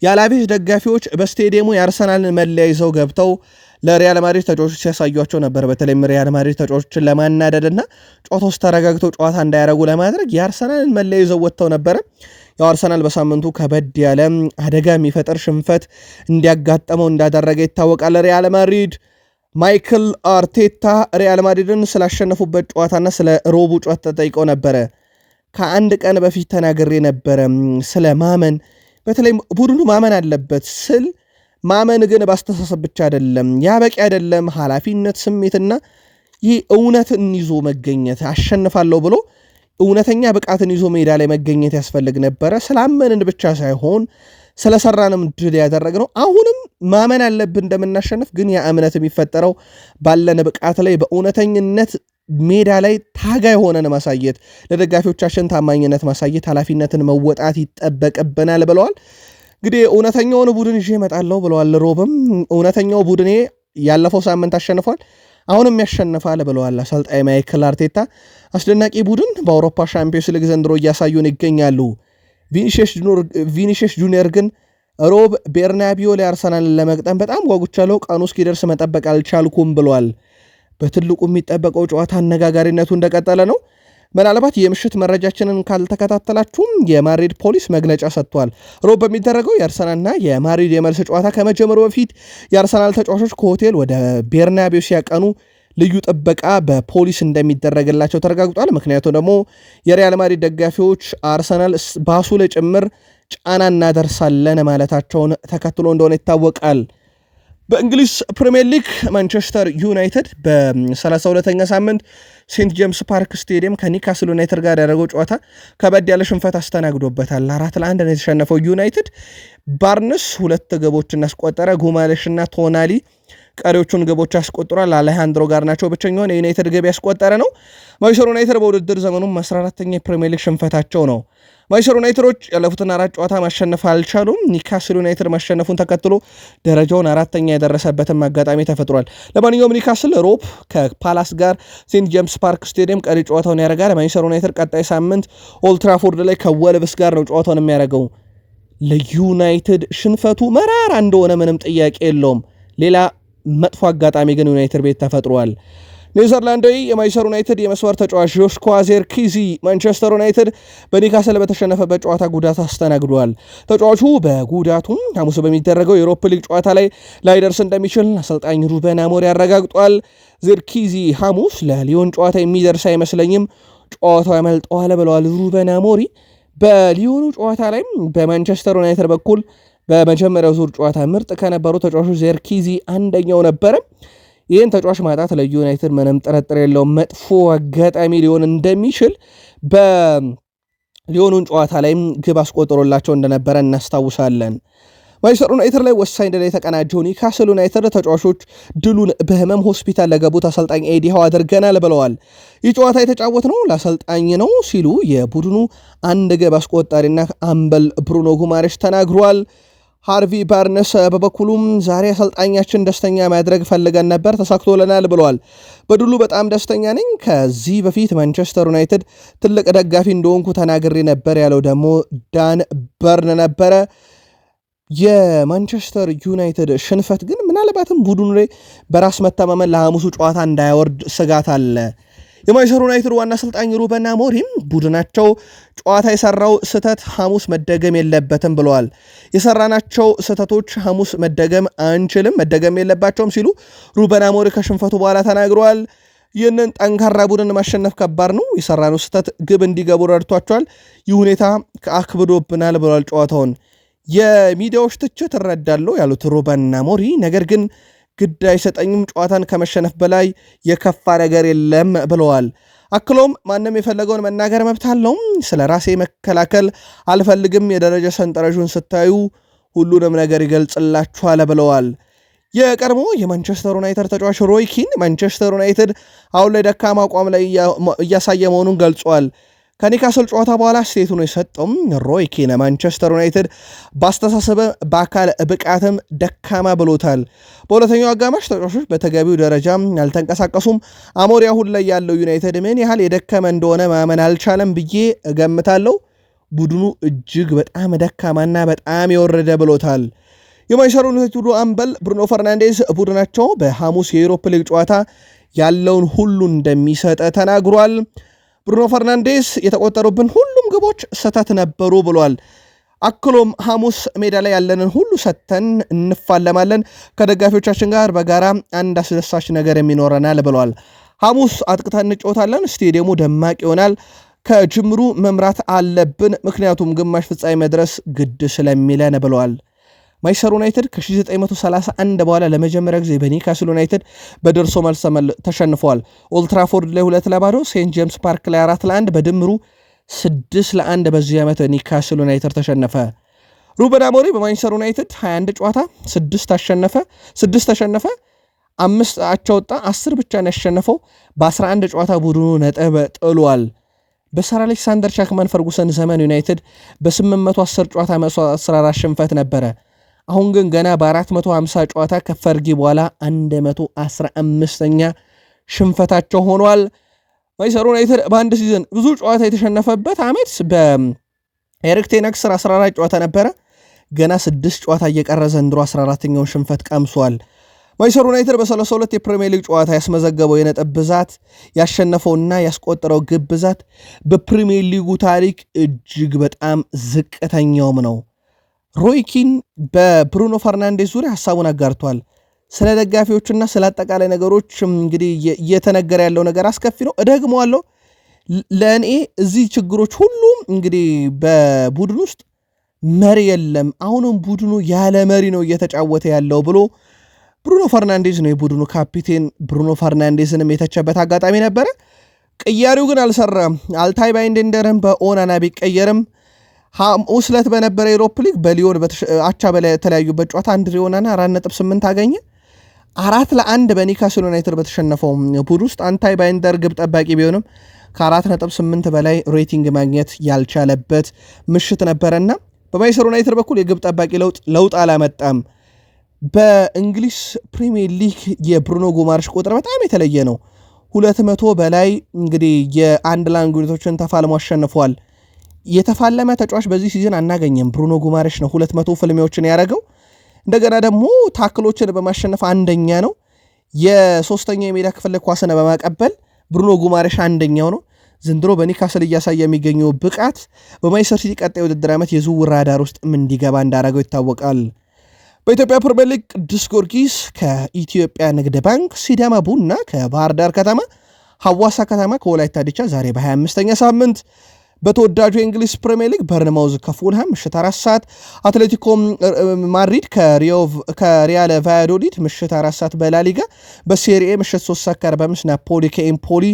የአላቬዝ ደጋፊዎች በስቴዲየሙ የአርሰናልን መለያ ይዘው ገብተው ለሪያል ማድሪድ ተጫዋቾች ሲያሳዩቸው ነበር። በተለይም ሪያል ማድሪድ ተጫዋቾችን ለማናደድና ጨዋታ ውስጥ ተረጋግተው ጨዋታ እንዳያረጉ ለማድረግ የአርሰናልን መለያ ይዘው ወጥተው ነበረ። ያው አርሰናል በሳምንቱ ከበድ ያለ አደጋ የሚፈጠር ሽንፈት እንዲያጋጠመው እንዳደረገ ይታወቃል። ሪያል ማድሪድ ማይክል አርቴታ ሪያል ማድሪድን ስላሸነፉበት ጨዋታና ስለ ሮቡ ጨዋታ ተጠይቀው ነበረ። ከአንድ ቀን በፊት ተናግሬ ነበረ ስለ ማመን፣ በተለይ ቡድኑ ማመን አለበት ስል ማመን ግን በአስተሳሰብ ብቻ አይደለም፣ ያ በቂ አይደለም። ኃላፊነት፣ ስሜትና ይህ እውነትን ይዞ መገኘት፣ አሸንፋለሁ ብሎ እውነተኛ ብቃትን ይዞ ሜዳ ላይ መገኘት ያስፈልግ ነበረ። ስላመንን ብቻ ሳይሆን ስለሰራንም ድል ያደረግነው። አሁንም ማመን አለብን እንደምናሸንፍ፣ ግን ያ እምነት የሚፈጠረው ባለን ብቃት ላይ በእውነተኝነት ሜዳ ላይ ታጋይ ሆነን ማሳየት፣ ለደጋፊዎቻችን ታማኝነት ማሳየት፣ ኃላፊነትን መወጣት ይጠበቅብናል ብለዋል። እንግዲህ እውነተኛውን ቡድን ይዤ እመጣለሁ ብለዋል። ሮብም እውነተኛው ቡድኔ ያለፈው ሳምንት አሸንፏል፣ አሁንም ያሸንፋል ብለዋል አሰልጣኝ ማይክል አርቴታ። አስደናቂ ቡድን በአውሮፓ ሻምፒዮንስ ሊግ ዘንድሮ እያሳዩን ይገኛሉ። ቪኒሺየስ ጁኒየር ግን ሮብ ቤርናቢዮ ላይ አርሰናልን ለመግጠም በጣም ጓጉቻለሁ፣ ቀኑ እስኪደርስ መጠበቅ አልቻልኩም ብለዋል። በትልቁ የሚጠበቀው ጨዋታ አነጋጋሪነቱ እንደቀጠለ ነው። ምናልባት የምሽት መረጃችንን ካልተከታተላችሁም የማድሪድ ፖሊስ መግለጫ ሰጥቷል። ሮብ በሚደረገው የአርሰናልና የማድሪድ የመልስ ጨዋታ ከመጀመሩ በፊት የአርሰናል ተጫዋቾች ከሆቴል ወደ ቤርናቢዮ ሲያቀኑ ልዩ ጥበቃ በፖሊስ እንደሚደረግላቸው ተረጋግጧል። ምክንያቱም ደግሞ የሪያል ማድሪድ ደጋፊዎች አርሰናል ባሱ ላይ ጭምር ጫና እናደርሳለን ማለታቸውን ተከትሎ እንደሆነ ይታወቃል። በእንግሊዝ ፕሪሚየር ሊግ ማንቸስተር ዩናይትድ በ32ኛ ሳምንት ሴንት ጄምስ ፓርክ ስቴዲየም ከኒካስል ዩናይትድ ጋር ያደረገው ጨዋታ ከበድ ያለ ሽንፈት አስተናግዶበታል። 4-1 ነው የተሸነፈው ዩናይትድ። ባርንስ 2 ግቦችን አስቆጠረ። ጉማሌሽና ቶናሊ ቀሪዎቹን ግቦች ያስቆጥሯል። አሌሃንድሮ ጋርናቾ ብቸኛውን የዩናይትድ ግብ ያስቆጠረ ነው። ማንቸስተር ዩናይትድ በውድድር ዘመኑም 14ኛ የፕሪሚየር ሊግ ሽንፈታቸው ነው። ማንቸስተር ዩናይትዶች ያለፉትን 4 ጨዋታ ማሸነፍ አልቻሉም። ኒካስል ዩናይትድ ማሸነፉን ተከትሎ ደረጃውን 4ኛ የደረሰበትም አጋጣሚ ተፈጥሯል። ለማንኛውም ኒካስል ሮብ ከፓላስ ጋር ሴንት ጄምስ ፓርክ ስቴዲየም ቀሪ ጨዋታውን ያደርጋል። ማንቸስተር ዩናይትድ ቀጣይ ሳምንት ኦልትራፎርድ ላይ ከወልቭስ ጋር ነው ጨዋታውን የሚያደርገው። ለዩናይትድ ሽንፈቱ መራራ እንደሆነ ምንም ጥያቄ የለውም። ሌላ መጥፎ አጋጣሚ ግን ዩናይትድ ቤት ተፈጥሯል። ኔዘርላንዳዊ የማንቸስተር ዩናይትድ የመስመር ተጫዋች ጆሽኳ ዚርክዚ ማንቸስተር ዩናይትድ በኒካስል በተሸነፈበት ጨዋታ ጉዳት አስተናግዷል። ተጫዋቹ በጉዳቱም ሐሙስ በሚደረገው የዩሮፓ ሊግ ጨዋታ ላይ ላይደርስ እንደሚችል አሰልጣኝ ሩበን አሞሪም ያረጋግጧል። ዚርክዚ ሐሙስ ለሊዮን ጨዋታ የሚደርስ አይመስለኝም፣ ጨዋታው ያመልጠዋል ብለዋል ሩበን አሞሪም። በሊዮኑ ጨዋታ ላይ በማንቸስተር ዩናይትድ በኩል በመጀመሪያው ዙር ጨዋታ ምርጥ ከነበሩ ተጫዋቾች ዚርክዚ አንደኛው ነበረ። ይህን ተጫዋች ማጣት ለዩናይትድ ምንም ጥርጥር የለውም መጥፎ አጋጣሚ ሊሆን እንደሚችል በሊዮኑን ጨዋታ ላይም ግብ አስቆጥሮላቸው እንደነበረ እናስታውሳለን። ማንቸስተር ዩናይትድ ላይ ወሳኝ ድል የተቀናጀው ኒካስል ዩናይትድ ተጫዋቾች ድሉን በህመም ሆስፒታል ለገቡት አሰልጣኝ ኤዲ ሃው አድርገናል ብለዋል። ይህ ጨዋታ የተጫወትነው ለአሰልጣኝ ነው ሲሉ የቡድኑ አንድ ግብ አስቆጣሪና አምበል ብሩኖ ጉማሬሽ ተናግሯል። ሃርቪ ባርነስ በበኩሉም ዛሬ አሰልጣኛችን ደስተኛ ማድረግ ፈልገን ነበር፣ ተሳክቶልናል ብለዋል። በድሉ በጣም ደስተኛ ነኝ። ከዚህ በፊት ማንቸስተር ዩናይትድ ትልቅ ደጋፊ እንደሆንኩ ተናግሬ ነበር ያለው ደግሞ ዳን በርን ነበረ። የማንቸስተር ዩናይትድ ሽንፈት ግን ምናልባትም ቡድኑ ላይ በራስ መተማመን ለሐሙሱ ጨዋታ እንዳይወርድ ስጋት አለ። የማንቸስተር ዩናይትድ ዋና አሰልጣኝ ሩበን አሞሪም ቡድናቸው ጨዋታ የሰራው ስህተት ሐሙስ መደገም የለበትም ብለዋል። የሰራናቸው ስህተቶች ሐሙስ መደገም አንችልም፣ መደገም የለባቸውም ሲሉ ሩበን አሞሪም ከሽንፈቱ በኋላ ተናግረዋል። ይህንን ጠንካራ ቡድን ማሸነፍ ከባድ ነው፣ የሰራነው ስህተት ግብ እንዲገቡ ረድቷቸዋል፣ ይህ ሁኔታ አክብዶብናል ብለዋል። ጨዋታውን የሚዲያዎች ትችት እረዳለሁ ያሉት ሩበን አሞሪም ነገር ግን ግድ አይሰጠኝም፣ ጨዋታን ከመሸነፍ በላይ የከፋ ነገር የለም ብለዋል። አክሎም ማንም የፈለገውን መናገር መብት አለው፣ ስለ ራሴ መከላከል አልፈልግም፣ የደረጃ ሰንጠረዡን ስታዩ ሁሉንም ነገር ይገልጽላችኋል ብለዋል። የቀድሞ የማንቸስተር ዩናይትድ ተጫዋች ሮይ ኪን ማንቸስተር ዩናይትድ አሁን ላይ ደካማ አቋም ላይ እያሳየ መሆኑን ገልጿል። ከኒካስል ጨዋታ በኋላ ስቴቱን የሰጠውም ሮይ ኪን ማንቸስተር ዩናይትድ በአስተሳሰብ በአካል ብቃትም ደካማ ብሎታል። በሁለተኛው አጋማሽ ተጫዋቾች በተገቢው ደረጃ አልተንቀሳቀሱም። አሞሪም አሁን ላይ ያለው ዩናይትድ ምን ያህል የደከመ እንደሆነ ማመን አልቻለም ብዬ እገምታለሁ። ቡድኑ እጅግ በጣም ደካማና በጣም የወረደ ብሎታል። የማንቸስተር ዩናይትዱ አምበል ብሩኖ ፈርናንዴዝ ቡድናቸው በሐሙስ የዩሮፓ ሊግ ጨዋታ ያለውን ሁሉ እንደሚሰጥ ተናግሯል። ብሩኖ ፈርናንዴስ የተቆጠሩብን ሁሉም ግቦች ስህተት ነበሩ ብሏል። አክሎም ሐሙስ ሜዳ ላይ ያለንን ሁሉ ሰጥተን እንፋለማለን፣ ከደጋፊዎቻችን ጋር በጋራ አንድ አስደሳች ነገር የሚኖረናል ብሏል። ሐሙስ አጥቅተን እንጫወታለን፣ ስቴዲየሙ ደማቅ ይሆናል፣ ከጅምሩ መምራት አለብን፣ ምክንያቱም ግማሽ ፍጻሜ መድረስ ግድ ስለሚለን ብሏል። ማንቸስተር ዩናይትድ ከ1931 በኋላ ለመጀመሪያ ጊዜ በኒካስል ዩናይትድ በደርሶ መልስ ተሸንፏል። ኦልትራፎርድ ላይ 2-0፣ ሴንት ጄምስ ፓርክ ላይ 4-1፣ በድምሩ 6-1 በዚህ ዓመት ኒካስል ዩናይትድ ተሸነፈ። ሩበን አሞሪም በማንቸስተር ዩናይትድ 21 ጨዋታ 6 ተሸነፈ፣ 5 አቻ ወጣ፣ 10 ብቻ ነው ያሸነፈው። በ11 ጨዋታ ቡድኑ ነጥብ ጥሏል። በሰር አሌክሳንደር ቻክማን ፈርጉሰን ዘመን ዩናይትድ በ810 ጨዋታ 114 ሽንፈት ነበረ። አሁን ግን ገና በ450 ጨዋታ ከፈርጊ በኋላ 115ኛ ሽንፈታቸው ሆኗል። ማንቸስተር ዩናይትድ በአንድ ሲዝን ብዙ ጨዋታ የተሸነፈበት ዓመት በኤሪክ ቴን ሃግ ስር 14 ጨዋታ ነበረ። ገና 6 ጨዋታ እየቀረ ዘንድሮ 14ኛውን ሽንፈት ቀምሷል። ማንቸስተር ዩናይትድ በ32 የፕሪሚየር ሊግ ጨዋታ ያስመዘገበው የነጥብ ብዛት ያሸነፈውና ያስቆጠረው ግብ ብዛት በፕሪሚየር ሊጉ ታሪክ እጅግ በጣም ዝቅተኛውም ነው። ሮይ ኪን በብሩኖ ፈርናንዴዝ ዙሪያ ሐሳቡን አጋርቷል። ስለ ደጋፊዎችና ስለ አጠቃላይ ነገሮች እንግዲህ እየተነገረ ያለው ነገር አስከፊ ነው፣ እደግመዋለሁ። ለእኔ እዚህ ችግሮች ሁሉም እንግዲህ በቡድን ውስጥ መሪ የለም፣ አሁንም ቡድኑ ያለ መሪ ነው እየተጫወተ ያለው ብሎ ብሩኖ ፈርናንዴዝ ነው የቡድኑ ካፒቴን። ብሩኖ ፈርናንዴዝንም የተቸበት አጋጣሚ ነበረ። ቅያሪው ግን አልሰራም። አልታይ ባይንደንደርም በኦናና ቢቀየርም ሐሙስ ዕለት በነበረ የዩሮፓ ሊግ በሊዮን አቻ በተለያዩበት ጨዋታ አንድሬ ኦናና 4.8 አገኘ። 4-1 በኒውካስል ዩናይትድ በተሸነፈው ቡድን ውስጥ አንታይ ባይንደር ግብ ጠባቂ ቢሆንም ከ4.8 በላይ ሬቲንግ ማግኘት ያልቻለበት ምሽት ነበረና በማንቸስተር ዩናይትድ በኩል የግብ ጠባቂ ለውጥ አላመጣም። በእንግሊዝ ፕሪሚየር ሊግ የብሩኖ ጉማሬሽ ቁጥር በጣም የተለየ ነው። 200 በላይ እንግዲህ የአንድ ለአንድ ግንኙነቶችን ተፋልሞ አሸንፏል። የተፋለመ ተጫዋች በዚህ ሲዝን አናገኘም። ብሩኖ ጉማሬሽ ነው 200 ፍልሚያዎችን ያደረገው። እንደገና ደግሞ ታክሎችን በማሸነፍ አንደኛ ነው። የሶስተኛ የሜዳ ክፍል ኳስን በማቀበል ብሩኖ ጉማሬሽ አንደኛው ነው። ዘንድሮ በኒውካስል እያሳየ የሚገኘው ብቃት በማንቸስተር ሲቲ ቀጣይ ውድድር ዓመት የዝውውር ራዳር ውስጥ እንዲገባ እንዳደረገው ይታወቃል። በኢትዮጵያ ፕሪሚየር ሊግ ቅዱስ ጊዮርጊስ ከኢትዮጵያ ንግድ ባንክ፣ ሲዳማ ቡና ከባህር ዳር ከተማ፣ ሐዋሳ ከተማ ከወላይታ ዲቻ ዛሬ በ25ኛ ሳምንት በተወዳጁ የእንግሊዝ ፕሪሚየር ሊግ በርንማውዝ ከፉልሃም ምሽት 4 ሰዓት፣ አትሌቲኮ ማድሪድ ከሪያል ቫያዶሊድ ምሽት 4 ሰዓት፣ በላሊጋ በሴሪኤ ምሽት 3 ሰዓት ከ45 ናፖሊ ከኤምፖሊ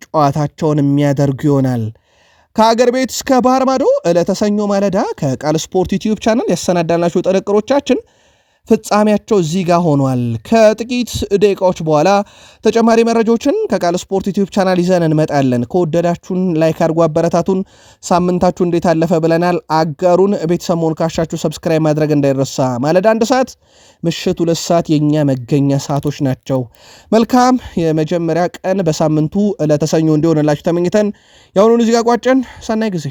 ጨዋታቸውን የሚያደርጉ ይሆናል። ከሀገር ቤት እስከ ባህር ማዶ ዕለተ ሰኞ ማለዳ ከቃል ስፖርት ዩቲዩብ ቻናል ያሰናዳናቸው ጥንቅሮቻችን ፍጻሜያቸው እዚህ ጋር ሆኗል። ከጥቂት ደቂቃዎች በኋላ ተጨማሪ መረጃዎችን ከቃል ስፖርት ዩቲዩብ ቻናል ይዘን እንመጣለን። ከወደዳችሁን ላይክ አድርጉ፣ አበረታቱን። ሳምንታችሁ እንዴት አለፈ ብለናል፣ አጋሩን። ቤተሰብ መሆን ካሻችሁ ሰብስክራይብ ማድረግ እንዳይረሳ። ማለዳ 1 ሰዓት፣ ምሽት 2 ሰዓት የእኛ መገኛ ሰዓቶች ናቸው። መልካም የመጀመሪያ ቀን በሳምንቱ ዕለተ ሰኞ እንዲሆንላችሁ ተመኝተን የአሁኑን እዚህ ጋር ቋጨን። ሰናይ ጊዜ